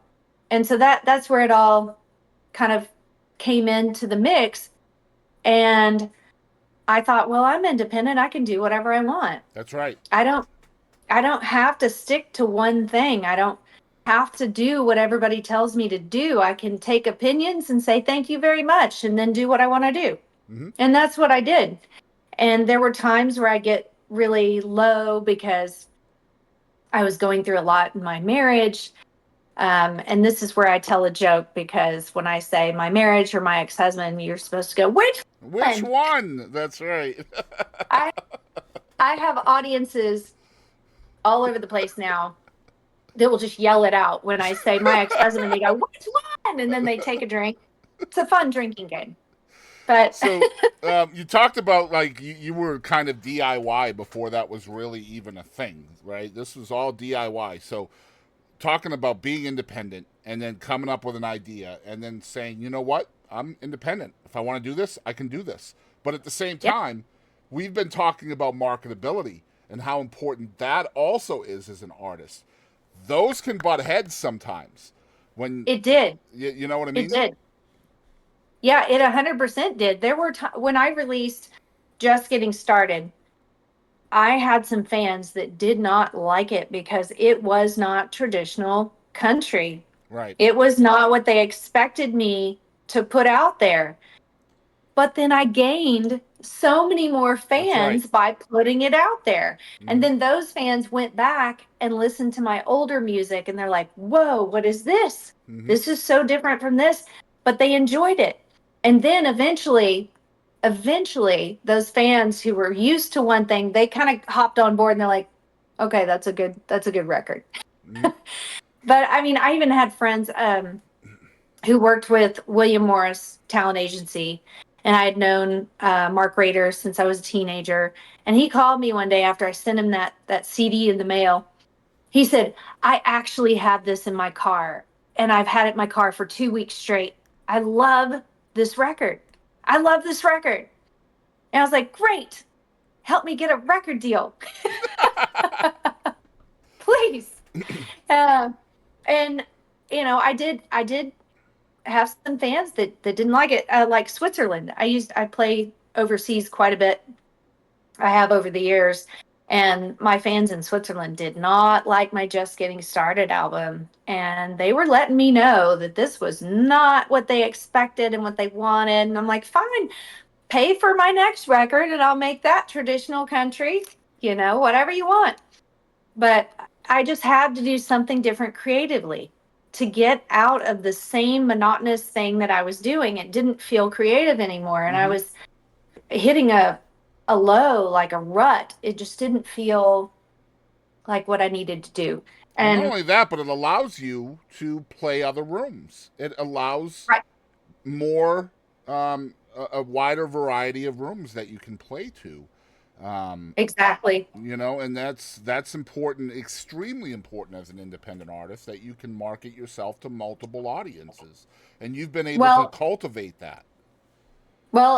And so that's where it all kind of came into the mix. And I thought, well, I'm independent. I can do whatever I want. That's right. I don't I don't have to stick to one thing. I don't have to do what everybody tells me to do. I can take opinions and say thank you very much and then do what I want to do. Hmm. And that's what I did. And there were times where I get really low because I was going through a lot in my marriage. And this is where I tell a joke because when I say my marriage or my ex-husband, you're supposed to go, which Which one? one? That's right. I I have audiences all over the place now that will just yell it out when I say my ex-husband. They go, which one? And then they take a drink. It's a fun drinking game. But So you talked about like you were kind of DIY before that was really even a thing, right? This was all DIY. So talking about being independent and then coming up with an idea and then saying, you know what, I'm independent. If I want to do this, I can do this. But at the same yeah, time, we've been talking about marketability and how important that also is as an artist. Those can butt heads sometimes. When it did. you know what I It mean? did. Yeah, it 100% did. There were when I released Just Getting Started, I had some fans that did not like it because it was not traditional country. Right. It was not what they expected me to put out there. But then I gained so many more That's right. fans by putting it out there. And Hmm. then those fans went back and listened to my older music and they're like, whoa, what is this? Hmm. This is so different from this. But they enjoyed it. And then eventually eventually those fans who were used to one thing, they kind of hopped on board and they're like, okay, that's a good record. Mm-hmm. But I mean, I even had friends who worked with William Morris Talent Agency, and I had known Mark Rader since I was a teenager. And he called me one day after I sent him that CD in the mail. He said, "I actually have this in my car, and I've had it in my car for 2 weeks straight. I love this record. I love this record." And I was like, "Great, help me get a record deal, please." Uh, and I did have some fans that didn't like it, like Switzerland. I play overseas quite a bit. I have over the years, and my fans in Switzerland did not like my Just Getting Started album, and they were letting me know that this was not what they expected and what they wanted. And I'm like, fine, pay for my next record, and I'll make that traditional country. Whatever you want. But I just had to do something different creatively to get out of the same monotonous thing that I was doing. It didn't feel creative anymore. And I Mm-hmm. was hitting a low, like a rut. It just didn't feel like what I needed to do. Well, not And only that, but it allows you to play other rooms. It allows right, more, a wider variety of rooms that you can play to. exactly. And that's important, extremely important as an independent artist, that you can market yourself to multiple audiences, and you've been able to Well, cultivate that.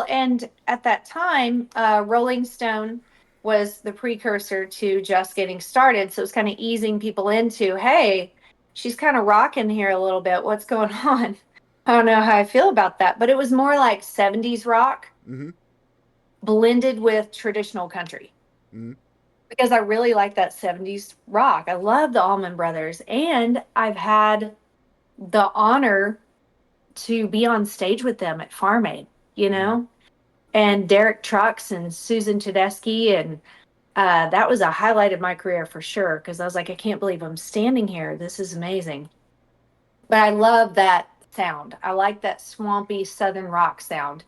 and at that time, Rolling Stone was the precursor to Just Getting Started. So it's kind of easing people into, hey, she's kind of rocking here a little bit. What's going on? I don't know how I feel about that. But it was more like 70s rock Mm-hmm. blended with traditional country Mm-hmm. because I really like that 70s rock. I love the Allman Brothers. And I've had the honor to be on stage with them at Farm Aid, you Mm-hmm. know? And Derek Trucks and Susan Tedeschi. And that was a highlight of my career for sure, because I was like, I can't believe I'm standing here. This is amazing. But I love that sound. I like that swampy Southern rock sound.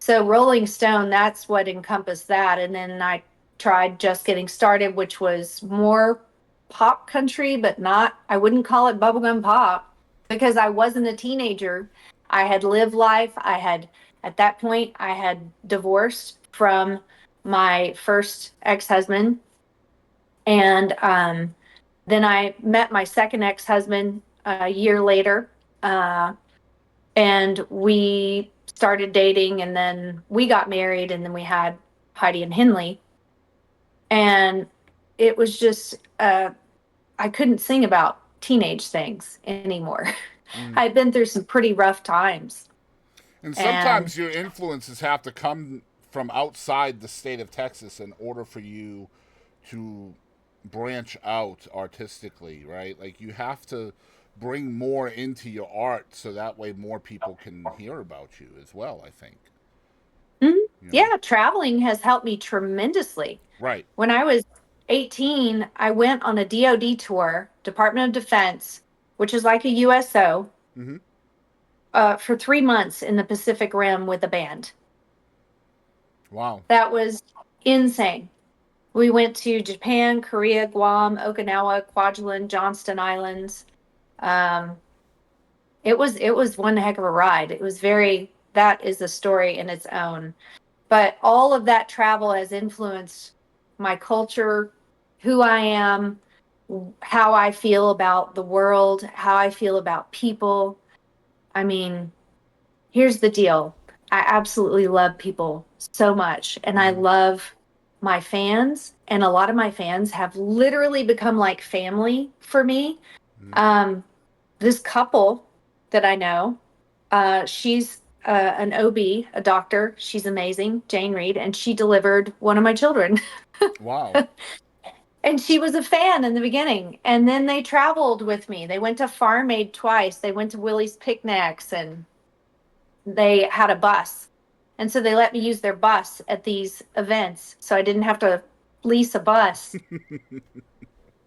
So Rolling Stone, that's what encompassed that. And then I tried Just Getting Started, which was more pop country, but not, I wouldn't call it bubblegum pop because I wasn't a teenager. I had lived life. At that point, I had divorced from my first ex-husband. And then I met my second ex-husband a year later. Uh, and we started dating, and then we got married, and then we had Heidi and Henley. And it was just I couldn't sing about teenage things anymore. Mm-hmm. I'd been through some pretty rough times. And And sometimes your influences have to come from outside the state of Texas in order for you to branch out artistically, right? Like you have to bring more into your art so that way more people can hear about you as well, I think. mhm, You know? yeah, traveling has helped me tremendously. Right. When I was 18, I went on a DoD tour, Department of Defense, which is like a USO, Mm-hmm. for 3 months in the Pacific Rim with a band. Wow. That was insane. We went to Japan, Korea, Guam, Okinawa, Kwajalein, Johnston Islands. Um, it was one heck of a ride. It was very, that is a story in its own. But all of that travel has influenced my culture, who I am, how I feel about the world, how I feel about people. I mean, here's the deal. I absolutely love people so much, and I Mm-hmm. love my fans, and a lot of my fans have literally become like family for me. Mm-hmm. Um, this couple that I know, she's an OB, a doctor. She's amazing, Jane Reed, and she delivered one of my children. Wow. And she was a fan in the beginning. And then they traveled with me. They went to Farm Aid twice. They went to Willie's Picnics, and they had a bus. And so they let me use their bus at these events. So I didn't have to lease a bus.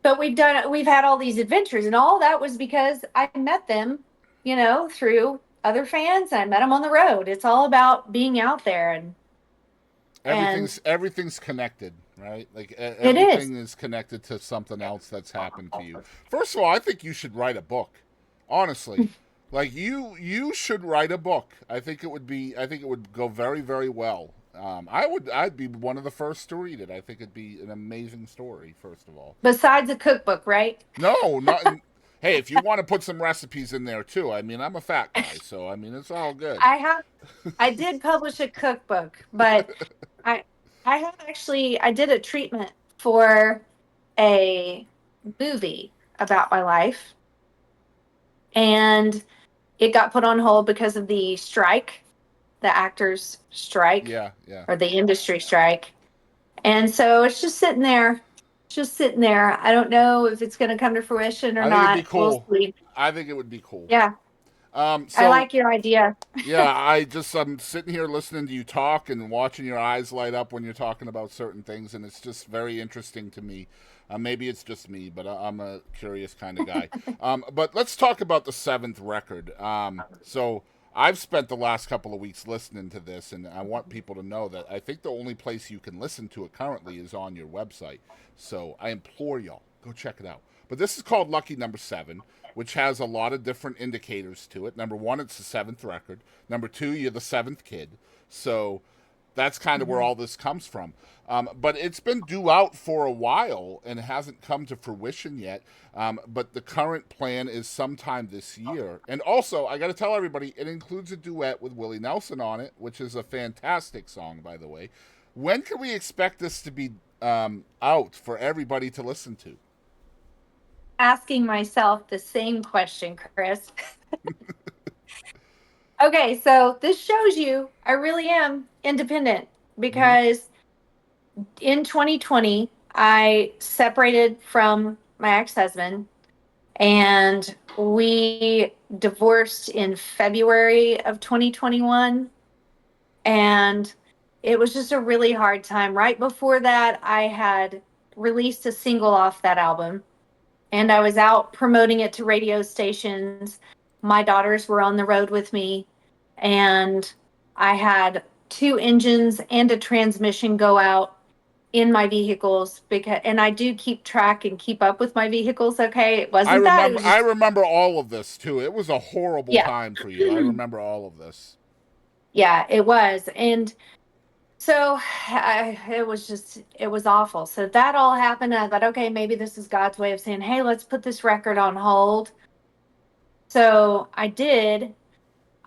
But we've had all these adventures, and all that was because I met them, through other fans. I met them on the road. It's all about being out there. And And everything's connected, right? Like it is. everything is connected to something else that's happened to you. First of all, I think you should write a book. Honestly, like you should write a book. I think it would go very very well. I'd be one of the first to read it. I think it'd be an amazing story. First of all, Besides a cookbook, right? no, not. Hey, if you want to put some recipes in there too, I mean, I'm a fat guy, so I mean, it's all good. I have I did publish a cookbook, but I I have actually I did a treatment for a movie about my life, and it got put on hold because of the strike, the actors strike Yeah, yeah. or the industry strike. And so it's just sitting there. I don't know if it's going to come to fruition or I think it'd be not. We'll cool. see. I think it would be cool. Yeah, I So like your idea. yeah, I'm sitting here listening to you talk and watching your eyes light up when you're talking about certain things, and it's just very interesting to me. Maybe it's just me, but I'm a curious kind of guy. But let's talk about the seventh record. So I've spent the last couple of weeks listening to this, and I want people to know that I think the only place you can listen to it currently is on your website. So I implore y'all, go check it out. But this is called Lucky Number Seven, which has a lot of different indicators to it. Number one, it's the seventh record. Number two, you're the seventh kid. So that's kind of where Mhm. all this comes from. But it's been due out for a while and it hasn't come to fruition yet. But the current plan is sometime this year. And also, I got to tell everybody, it includes a duet with Willie Nelson on it, which is a fantastic song, by the way. When can we expect this to be out for everybody to listen to? Asking myself the same question, Chris. Okay, so this shows you I really am independent Mm-hmm. because in 2020, I separated from my ex husband and we divorced in February of 2021. And it was just a really hard time. Right before that, I had released a single off that album and I was out promoting it to radio stations. My daughters were on the road with me, and I had two engines and a transmission go out in my vehicles because and I do keep track and keep up with my vehicles, okay? It wasn't that, it was I just remember all of this too. It was a horrible yeah. time for you. I remember all of this. Yeah, it was. And so it was just it was awful. So that all happened. I thought, okay, maybe this is God's way of saying, hey, let's put this record on hold. So I did.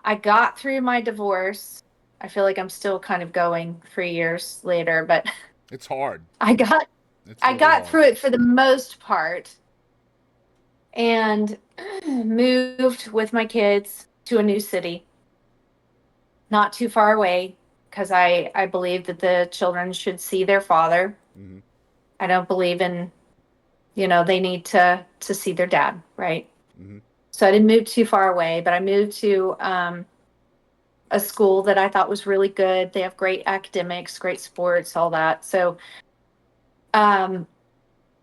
I got through my divorce. I feel like I'm still kind of going 3 years later, but It's hard. I got It's I really got hard. through it for the most part and moved with my kids to a new city, not too far away, because I believe that the children should see their father. Hmm. I don't believe in, they need to see their dad, right? Hmm. So I didn't move too far away, but I moved to a school that I thought was really good. They have great academics, great sports, all that. So um,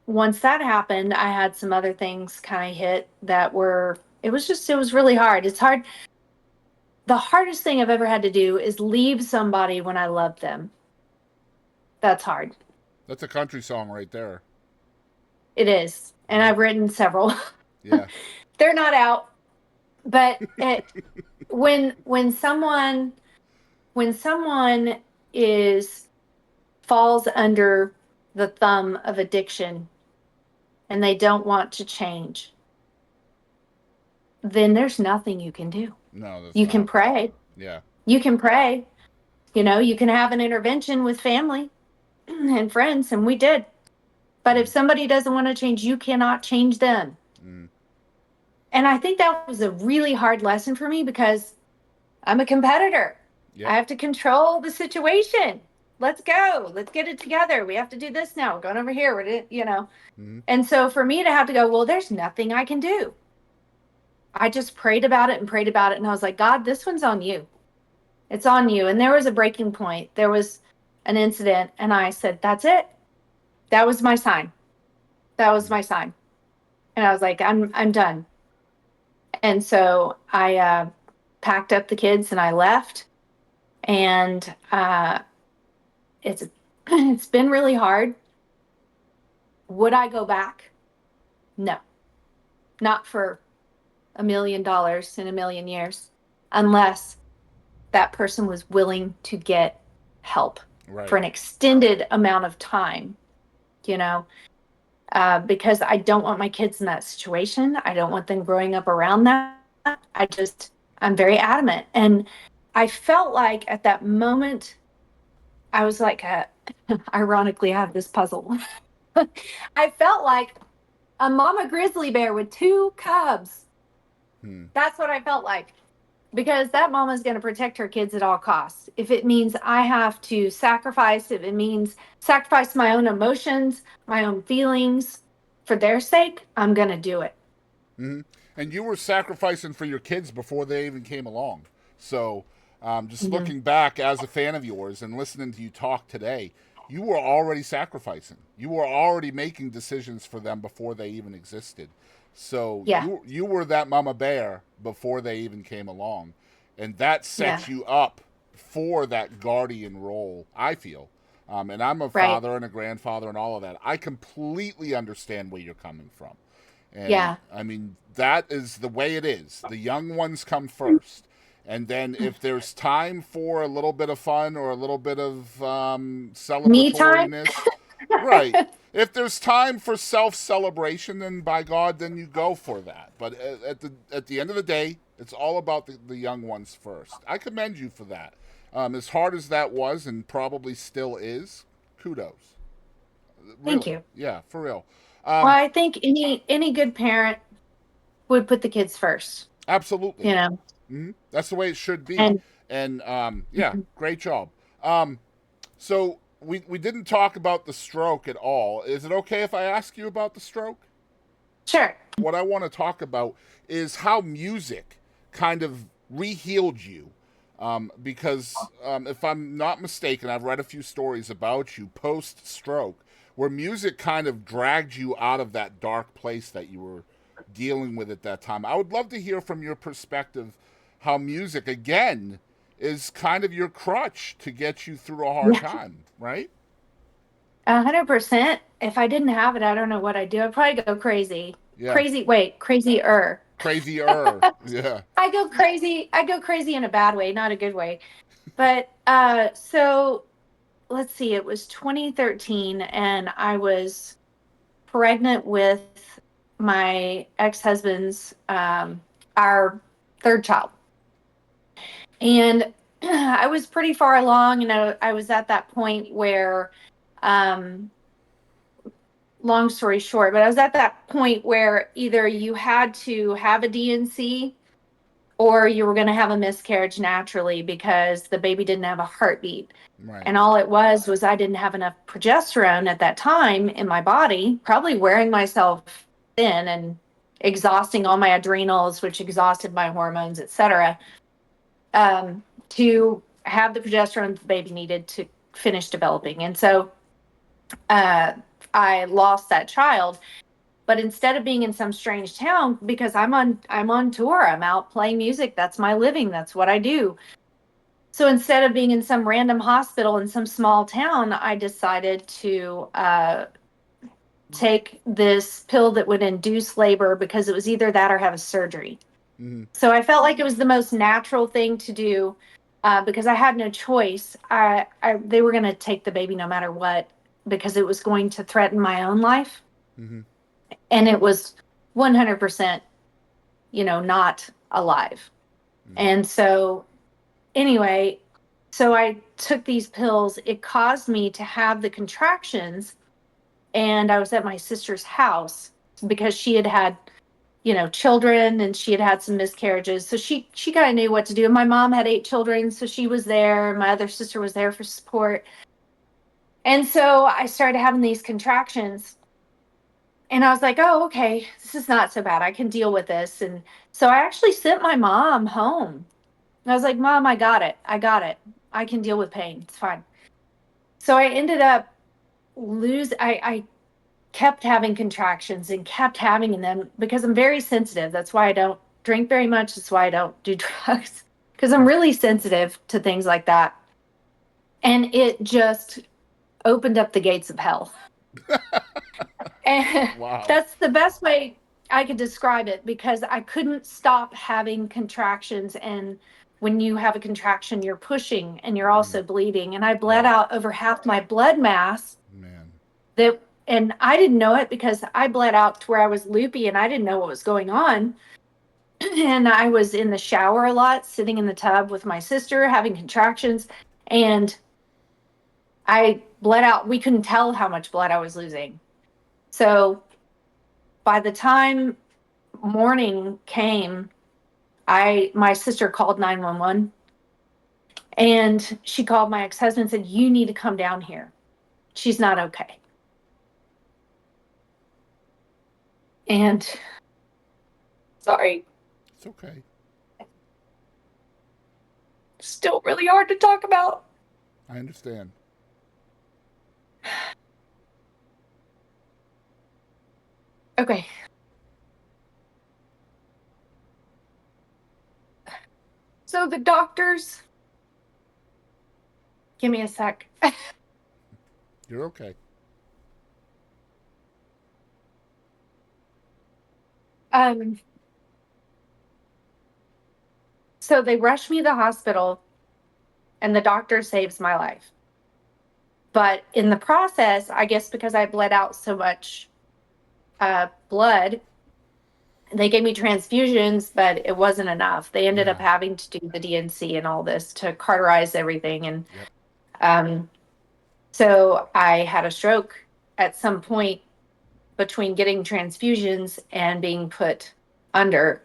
once that happened, I had some other things kind of hit that were, it was really hard. It's hard. The hardest thing I've ever had to do is leave somebody when I love them. That's hard. That's a country song right there. It is. And Hmm. I've written several. Yeah. They're not out, but when someone is falls under the thumb of addiction and they don't want to change, then there's nothing you can do. No, that's You can not. pray. Yeah. You can pray. You can have an intervention with family and friends, and we did. But if Mm. somebody doesn't want to change, you cannot change them. Mm. And I think that was a really hard lesson for me because I'm a competitor. I Yep. have to control the situation. Let's go. Let's get it together. We have to do this now. We're going over here. Hmm. And so for me to have to go, well, there's nothing I can do. I just prayed about it and prayed about it. And I was like, God, this one's on you. It's on you. And there was a breaking point. There was an incident. And I said, that's it. That was my sign. That was my sign. And I was like, I'm done. And so I packed up the kids and I left. And it's it's been really hard. Would I go back? No, not for $1 million in a million years, unless that person was willing to get help for Right. an extended amount of time, you know, because I don't want my kids in that situation. I don't want them growing up around that. I'm very adamant. And I felt like at that moment, I was like, ironically, I have this puzzle. I felt like a mama grizzly bear with two cubs. Hmm. That's what I felt like. Because that mama is going to protect her kids at all costs. If it means I have to sacrifice, if it means sacrifice my own emotions, my own feelings for their sake, I'm going to do it. Mm-hmm. And you were sacrificing for your kids before they even came along. So, just Mm-hmm. looking back as a fan of yours and listening to you talk today, you were already sacrificing. You were already making decisions for them before they even existed. So Yeah. you were that mama bear before they even came along, and that Yeah. sets you up for that guardian role. I feel, and I'm a Right. father and a grandfather and all of that. I completely understand where you're coming from. And Yeah. I mean, that is the way it is. The young ones come first. And then if there's time for a little bit of fun or a little bit of Me time. celebratoriness, right. If there's time for self-celebration, then by God, then you go for that. But at the end of the day, it's all about the young ones first. I commend you for that. As hard as that was and probably still is, kudos. Thank Really. you. Yeah, for real. Well, I think any good parent would put the kids first, Absolutely. you know. That's the way it should be. And And yeah, great job. So we didn't talk about the stroke at all. Is it okay if I ask you about the stroke? sure. What I want to talk about is how music kind of rehealed you. Because if I'm not mistaken, I've read a few stories about you post stroke where music kind of dragged you out of that dark place that you were dealing with at that time. I would love to hear from your perspective how music, again, is kind of your crutch to get you through a hard Yeah. time, right? 100%. If I didn't have it, I don't know what I'd do. I'd probably go crazy. Yeah. Crazier. Crazier. Yeah. I go crazy in a bad way, not a good way. But so let's see, it was 2013 and I was pregnant with my ex-husband's our third child. And I was pretty far along, and I was at that point where um long story short, but I was at that point where either you had to have a DNC or you were going to have a miscarriage naturally because the baby didn't have a heartbeat. Right. And all it was I didn't have enough progesterone at that time in my body, probably wearing myself thin and exhausting all my adrenals, which exhausted my hormones, etc., to have the progesterone the baby needed to finish developing. And so uh, I lost that child. But instead of being in some strange town, because I'm on tour, I'm out playing music. That's my living. That's what I do. So instead of being in some random hospital in some small town, I decided to take this pill that would induce labor because it was either that or have a surgery. Mm-hmm. So I felt like it was the most natural thing to do because I had no choice. They were going to take the baby no matter what because it was going to threaten my own life. Mm-hmm. And it was 100%, not alive. Mm-hmm. And so anyway, so I took these pills. It caused me to have the contractions. And I was at my sister's house because she had had, children, and she had had some miscarriages. So she kind of knew what to do. And my mom had 8 children. So she was there. My other sister was there for support. And so I started having these contractions. And I was like, oh, okay, this is not so bad. I can deal with this. And so I actually sent my mom home. And I was like, Mom, I got it. I can deal with pain. It's fine. So I ended up I kept having contractions and kept having them because I'm very sensitive. That's why I don't drink very much. That's why I don't do drugs because I'm really sensitive to things like that. And it just opened up the gates of hell. And Wow. that's the best way I could describe it, because I couldn't stop having contractions. And when you have a contraction, you're pushing and you're also bleeding. And I bled out over half my blood mass. Man. And I didn't know it because I bled out to where I was loopy and I didn't know what was going on. And I was in the shower a lot, sitting in the tub with my sister, having contractions. And I bled out. We couldn't tell how much blood I was losing. So by the time morning came, my sister called 911, and she called my ex-husband and said, "You need to come down here. She's not okay." And sorry, It's okay. still really hard to talk about. I understand. Okay. So the doctors, give me a sec. You're okay. So they rushed me to the hospital, and the doctor saves my life. But in the process, I guess because I bled out so much blood, they gave me transfusions, but it wasn't enough. They ended up having to do the DNC and all this to cauterize everything. And so I had a stroke at some point between getting transfusions and being put under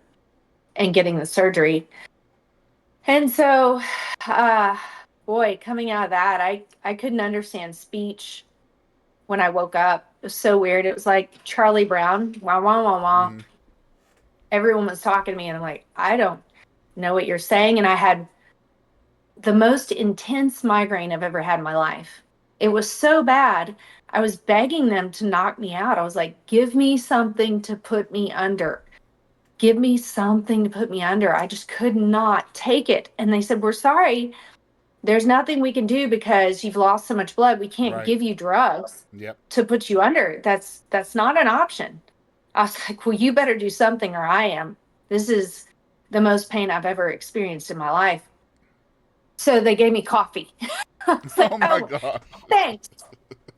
and getting the surgery. And so, boy, coming out of that, I couldn't understand speech when I woke up. It was so weird. It was like Charlie Brown, wah, wah, wah, wah. Everyone was talking to me, and I'm like, I don't know what you're saying. And I had the most intense migraine I've ever had in my life. It was so bad. I was begging them to knock me out. I was like, give me something to put me under. Give me something to put me under. I just could not take it. And they said, "We're sorry. There's nothing we can do because you've lost so much blood. We can't give you drugs to put you under. That's not an option." I was like, "Well, you better do something or I am. This is the most pain I've ever experienced in my life." So they gave me coffee. I was like, Oh my God. Thanks.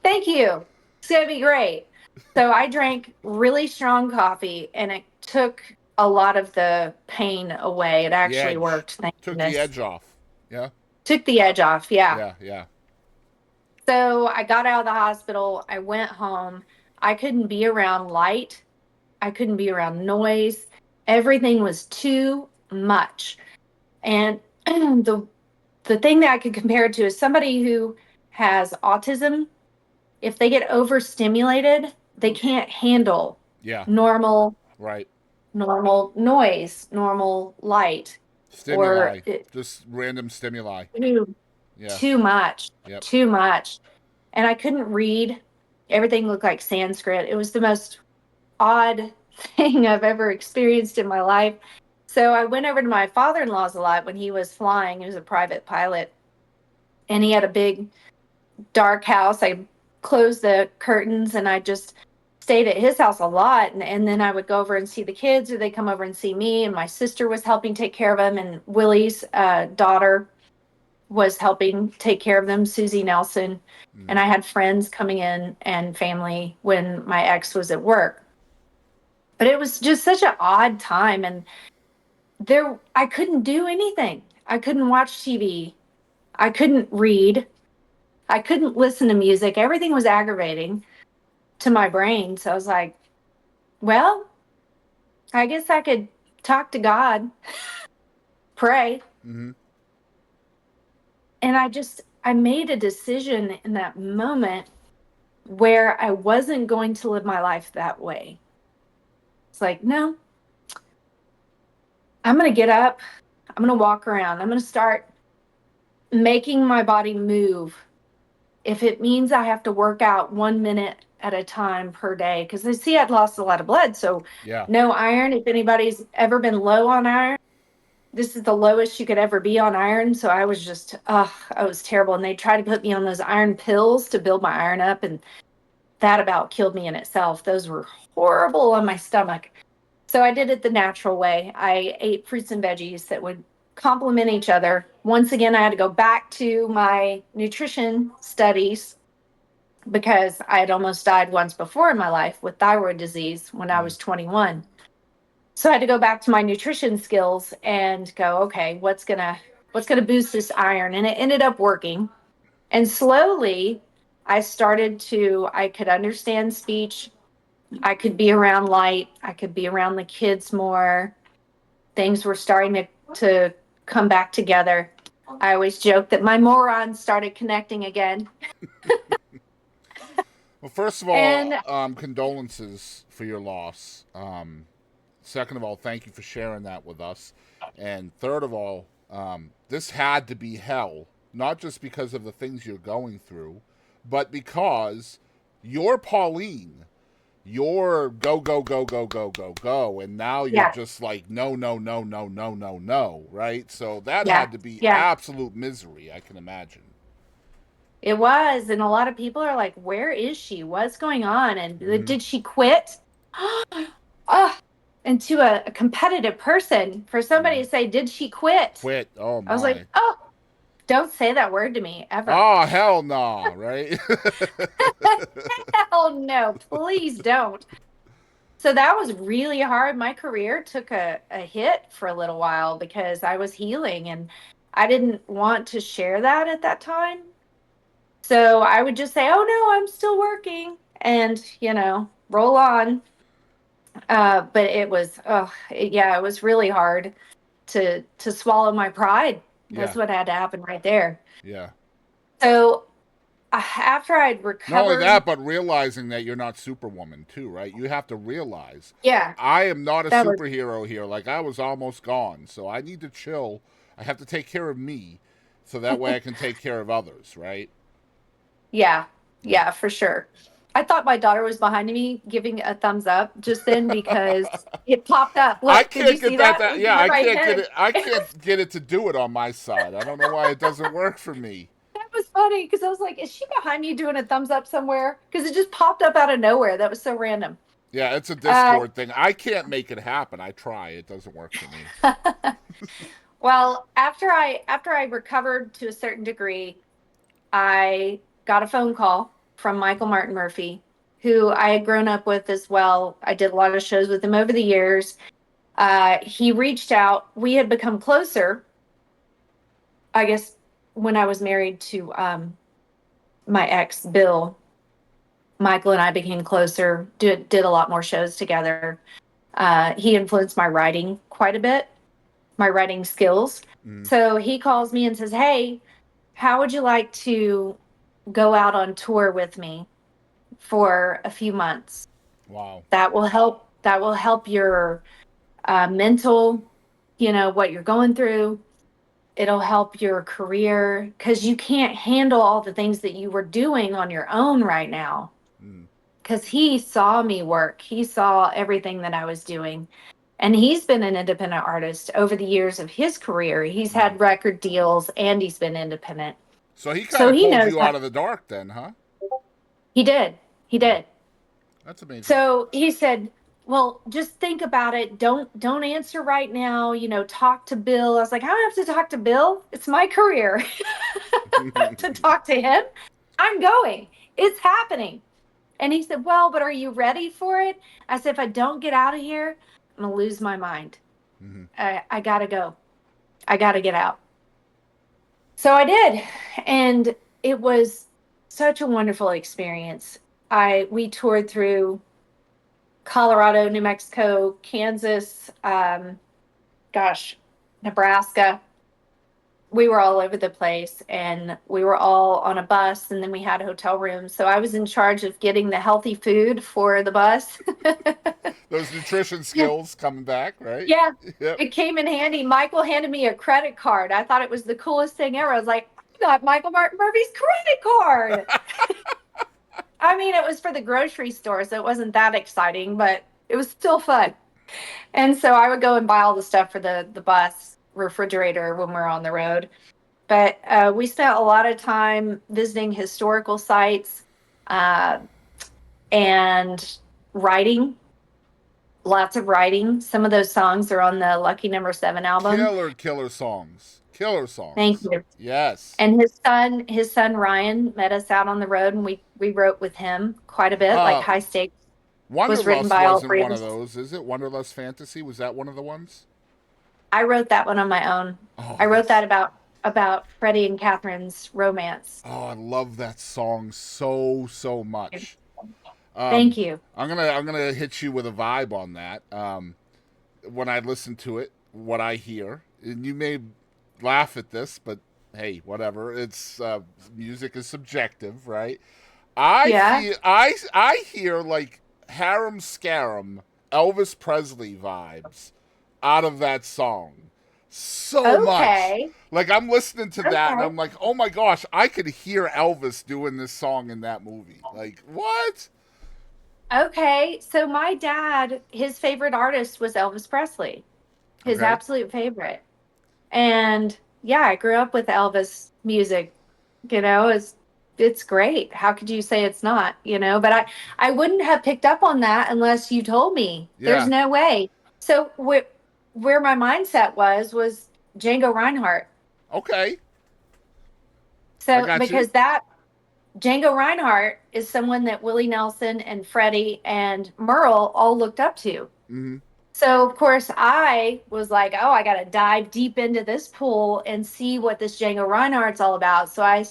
Thank you. It's going to be great. So I drank really strong coffee, and it took a lot of the pain away. It actually worked. Thank Took goodness. the edge off. Yeah. Took the edge off. Yeah. Yeah. So I got out of the hospital. I went home. I couldn't be around light. I couldn't be around noise. Everything was too much. And the thing that I could compare it to is somebody who has autism. If they get overstimulated, they can't handle normal noise, normal light. Stimuli. Just random stimuli. Too much. Too much. And I couldn't read. Everything looked like Sanskrit. It was the most odd thing I've ever experienced in my life. So I went over to my father-in-law's a lot when he was flying. He was a private pilot, and he had a big dark house. I closed the curtains, and I just stayed at his house a lot. And then I would go over and see the kids, or they come over and see me. And my sister was helping take care of them, and Willie's daughter was helping take care of them, Susie Nelson. And I had friends coming in and family when my ex was at work. But it was just such an odd time, and I couldn't do anything. I couldn't watch TV. I couldn't read. I couldn't listen to music. Everything was aggravating to my brain. So I was like, well, I guess I could talk to God, pray. And I made a decision in that moment where I wasn't going to live my life that way. It's like, no, I'm going to get up. I'm going to walk around. I'm going to start making my body move. If it means I have to work out 1 minute at a time per day, because they see I'd lost a lot of blood. So no iron. If anybody's ever been low on iron, this is the lowest you could ever be on iron. So I was just, I was terrible. And they tried to put me on those iron pills to build my iron up. And that about killed me in itself. Those were horrible on my stomach. So I did it the natural way. I ate fruits and veggies that would complement each other. Once again, I had to go back to my nutrition studies because I had almost died once before in my life with thyroid disease when I was 21. So I had to go back to my nutrition skills and go, okay, what's gonna boost this iron? And it ended up working. And slowly I could understand speech. I could be around light. I could be around the kids more. Things were starting to come back together. I always joke that my morons started connecting again. Well, first of And all, condolences for your loss. Second of all, thank you for sharing that with us. And third of all, this had to be hell, not just because of the things you're going through, but because you're Pauline. You're go, go, go, go, go, go, go. And now you're yeah, just like, no, no, no, no, no, no, no, right? So that yeah, had to be yeah. absolute misery, I can imagine. It was. And a lot of people are like, where is she? What's going on? And Mm-hmm. did she quit? Oh, and to a competitive person, for somebody Mm-hmm. to say, did she quit? Quit. Oh, I was like, my. oh, don't say that word to me ever. Oh, hell no, right? Hell no, please don't. So that was really hard. My career took a hit for a little while because I was healing and I didn't want to share that at that time. So I would just say, oh no, I'm still working and, roll on. But it was, yeah, it was really hard to swallow my pride. That's Yeah, what had to happen right there. yeah. So after I'd Not only recovered, that, but realizing that you're not Superwoman too, right? You have to realize yeah, I am not a that was, superhero here. Like I was almost gone, so I need to chill. I have to take care of me, so that way I can take care of others, right? yeah, Yeah. yeah, for sure. I thought my daughter was behind me giving a thumbs up just then because it popped up. I Look, did you can't see get that. that? It That was yeah, my I right can't get hand. it. I can't get it to do it on my side. I don't know why it doesn't work for me. That was funny because I was like, is she behind me doing a thumbs up somewhere? Because it just popped up out of nowhere. That was so random. Yeah, it's a Uh, Discord thing. I can't make it happen. I try. It doesn't work for me. well, after I recovered to a certain degree, I got a phone call from Michael Martin Murphey, who I had grown up with as well. I did a lot of shows with him over the years. He reached out. We had become closer, I guess, when I was married to my ex, Bill. Michael and I became closer, did a lot more shows together. He influenced my writing quite a bit, my writing skills. Mm. So he calls me and says, hey, how would you like to go out on tour with me for a few months? Wow. That will help your mental, what you're going through. It'll help your career because you can't handle all the things that you were doing on your own right now. Mm. Because he saw me work, he saw everything that I was doing. And he's been an independent artist over the years of his career. He's Mm. had record deals and he's been independent. So he kind So of he pulled knows you how out of the dark, then, huh? he did. He Mm. did. That's amazing. So he said, well, just think about it. Don't answer right now. Talk to Bill. I was like, I don't have to talk to Bill. It's my career to talk to him. I'm going. It's happening. And he said, well, but are you ready for it? I said, if I don't get out of here, I'm going to lose my mind. Mm-hmm. I got to go. I got to get out. So I did. And it was such a wonderful experience. We toured through Colorado, New Mexico, Kansas, Nebraska. We were all over the place and we were all on a bus and then we had hotel rooms. So I was in charge of getting the healthy food for the bus. Those nutrition skills coming back, right? Yeah, Yep. it came in handy. Michael handed me a credit card. I thought it was the coolest thing ever. I was like, I got Michael Martin Murphey's credit card. I mean, it was for the grocery store, so it wasn't that exciting, but it was still fun. And so I would go and buy all the stuff for the bus refrigerator when we're on the road. But we spent a lot of time visiting historical sites uh, and writing, lots of writing. Some of those songs are on the Lucky Number 7 album. Killer songs. Killer Thank songs. you. Yes. And his son Ryan met us out on the road, and we wrote with him quite a bit. Like Uh, High Stakes was written Wanderlust by all wasn't three of one of us. those, is it? Wanderlust Fantasy? Was that one of the ones? I wrote that one on my own. Oh, I wrote that's that about Freddie and Catherine's romance. oh, I love that song so much. Thank you. I'm gonna hit you with a vibe on that. When I listen to it, what I hear, and you may laugh at this, but hey, whatever. It's music is subjective, right? I Yeah. feel I hear like harem scarum Elvis Presley vibes out of that song so much. Okay. Like I'm listening to that and Okay. I'm like, oh my gosh, I could hear Elvis doing this song in that movie. Like what? Okay. So my dad, his favorite artist was Elvis Presley. His Okay. absolute favorite. And yeah, I grew up with Elvis music. It's great. How could you say it's not? But I wouldn't have picked up on that unless you told me. There's Yeah. no way. So where my mindset was Django Reinhardt. Okay. I So got you. because that Django Reinhardt is someone that Willie Nelson and Freddie and Merle all looked up to. Mm-hmm. So of course I was like, oh, I got to dive deep into this pool and see what this Django Reinhardt's all about. So I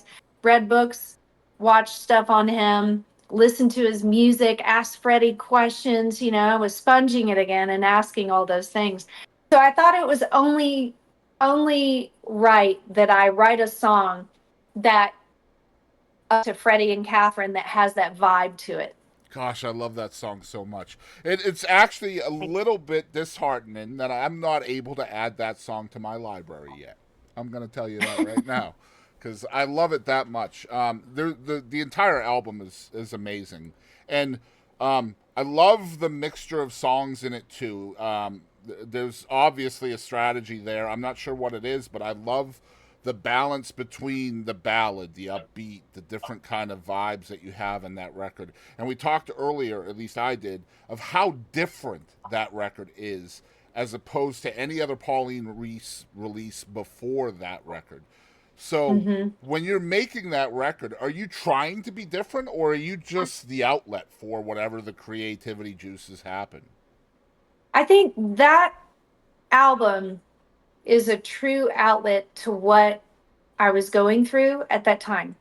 read books, watched stuff on him, listened to his music, asked Freddie questions. I was sponging it again and asking all those things. So I thought it was only right that I write a song that to Freddie and Catherine that has that vibe to it. Gosh, I love that song so much. It's actually a little bit disheartening that I'm not able to add that song to my library yet. I'm going to tell you that right now because I love it that much. The entire album is amazing, and I love the mixture of songs in it too. There's obviously a strategy there. I'm not sure what it is, but I love the balance between the ballad, the upbeat, the different kind of vibes that you have in that record. And we talked earlier, at least I did, of how different that record is as opposed to any other Pauline Reese release before that record. So Mm-hmm. when you're making that record, are you trying to be different or are you just the outlet for whatever the creativity juices happen? I think that album is a true outlet to what I was going through at that time.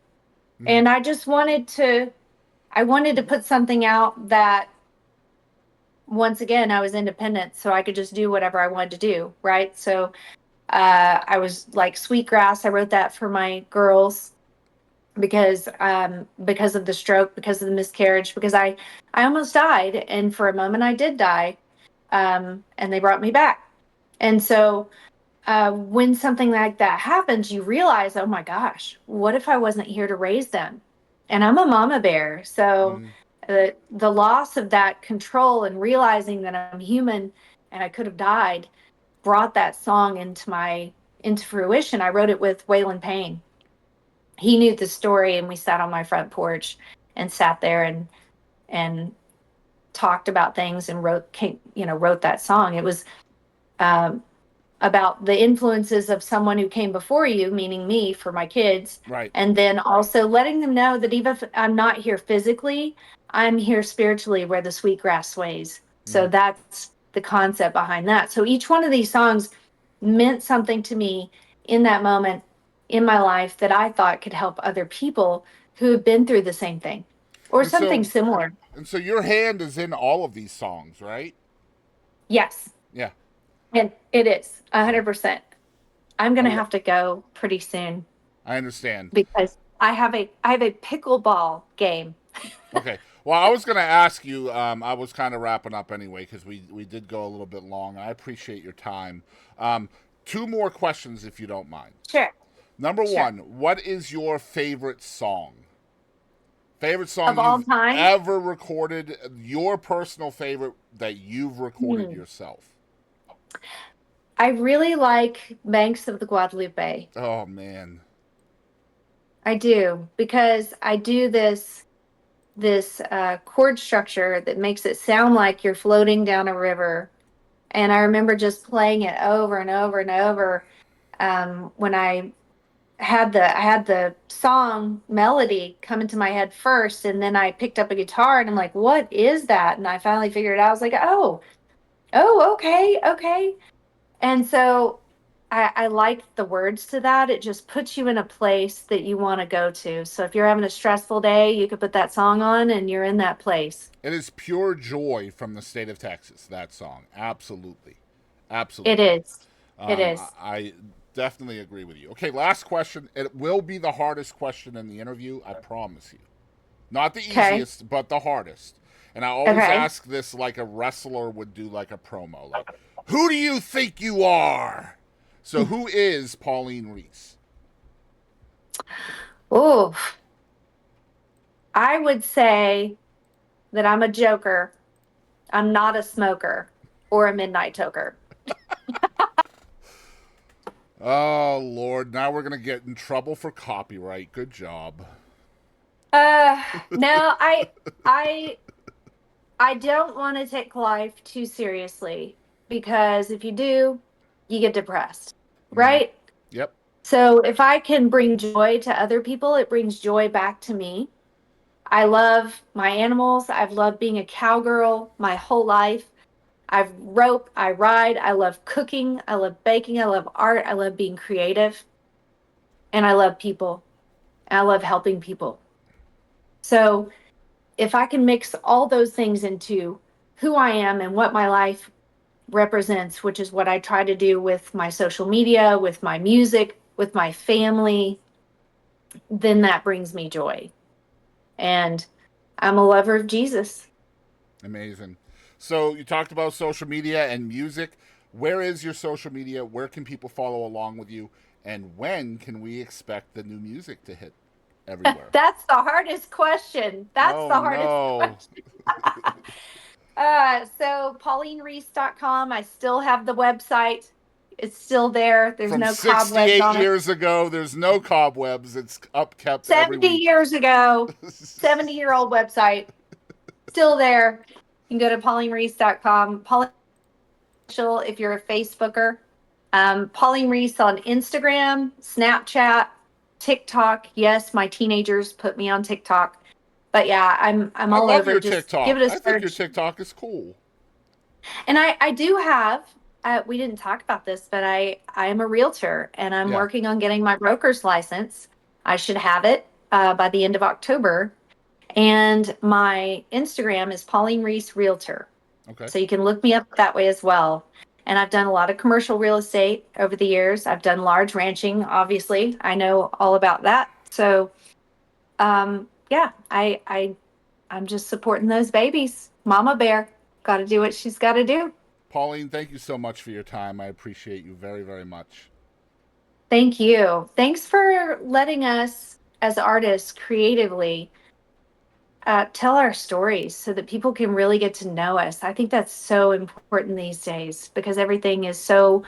Mm-hmm. And I wanted to put something out that once again I was independent so I could just do whatever I wanted to do, right? So I was like Sweetgrass, I wrote that for my girls because of the stroke, because of the miscarriage, because I almost died, and for a moment I did die. And they brought me back. And so when something like that happens, you realize, oh my gosh, what if I wasn't here to raise them? And I'm a mama bear. So Mm-hmm. the loss of that control and realizing that I'm human and I could have died brought that song into fruition. I wrote it with Waylon Payne. He knew the story, and we sat on my front porch and sat there and talked about things and wrote that song. It was um, about the influences of someone who came before you, meaning me, for my kids. Right. And then also letting them know that even if I'm not here physically, I'm here spiritually where the sweet grass sways. Mm-hmm. So that's the concept behind that. So each one of these songs meant something to me in that moment in my life that I thought could help other people who have been through the same thing or And so something similar. and so your hand is in all of these songs, right? Yes. Yeah. And it is Yeah. 100%. I'm going I, to lo- have to go pretty soon I understand. because I have a pickleball game. Okay. Well, I was going to ask you. I was kind of wrapping up anyway because we did go a little bit long. I appreciate your time. Two more questions, if you don't mind. Sure. Number Sure. one, what is your favorite song? Favorite Of song all you've time? ever recorded? Your personal favorite that you've recorded Hmm. yourself? I really like Banks of the Guadalupe. Oh man. I do because I do this chord structure that makes it sound like you're floating down a river. And I remember just playing it over and over and over when I had the song melody come into my head first, and then I picked up a guitar and I'm like, what is that? And I finally figured it out. I was like, oh, okay, okay. And so I like the words to that. It just puts you in a place that you want to go to. So if you're having a stressful day, you could put that song on and you're in that place. It is pure joy from the state of Texas, that song. Absolutely. It Absolutely. is. It is. I definitely agree with you. Okay, last question. It will be the hardest question in the interview, I promise you. Not the Okay. easiest, but the hardest. And I always Okay. ask this like a wrestler would do, like a promo. Like, who do you think you are? So, who is Pauline Reese? Oh, I would say that I'm a joker. I'm not a smoker or a midnight toker. Oh, Lord. Now we're going to get in trouble for copyright. Good job. No, I I don't want to take life too seriously because if you do, you get depressed, Mm-hmm. right? Yep. So if I can bring joy to other people, it brings joy back to me. I love my animals. I've loved being a cowgirl my whole life. I've rope, I ride, I love cooking, I love baking, I love art, I love being creative, and I love people. And I love helping people. So if I can mix all those things into who I am and what my life represents, which is what I try to do with my social media, with my music, with my family, then that brings me joy. And I'm a lover of Jesus. Amazing. So, you talked about social media and music. Where is your social media? Where can people follow along with you? And when can we expect the new music to hit everywhere? That's the hardest question. That's the Oh, hardest no. question. So paulinereese.com. I still have the website. It's still there. There's From no cobwebs 68 on it. years ago, there's no cobwebs. It's upkept every 70 week. years ago, 70-year-old website, still there. You can go to paulinereese.com. Pauline if you're a Facebooker. Pauline Reese on Instagram, Snapchat, TikTok. Yes, my teenagers put me on TikTok. But yeah, I'm I all love over. your Just give TikTok. it a I think your search. TikTok is cool. And I do have we didn't talk about this, but I am a realtor and I'm Yeah. working on getting my broker's license. I should have it by the end of October. And my Instagram is Pauline Reese Realtor. Okay. So you can look me up that way as well. And I've done a lot of commercial real estate over the years. I've done large ranching, obviously. I know all about that. So yeah, I'm just supporting those babies. Mama bear got to do what she's got to do. Pauline, thank you so much for your time. I appreciate you very, very much. Thank you. Thanks for letting us as artists creatively tell our stories so that people can really get to know us. I think that's so important these days because everything is so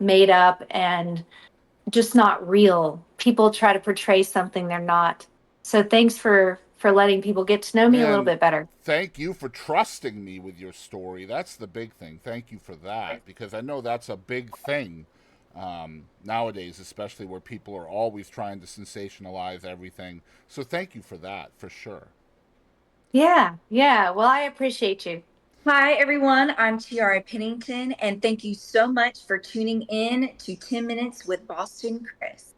made up and just not real. People try to portray something they're not. So thanks for letting people get to know me a little Man, bit better. thank you for trusting me with your story. That's the big thing. Thank you for that because I know that's a big thing nowadays, especially where people are always trying to sensationalize everything. So thank you for that, for sure. Yeah, yeah. Well, I appreciate you. Hi, everyone. I'm Tiara Pennington, and thank you so much for tuning in to 10 Minutes with Boston Chris.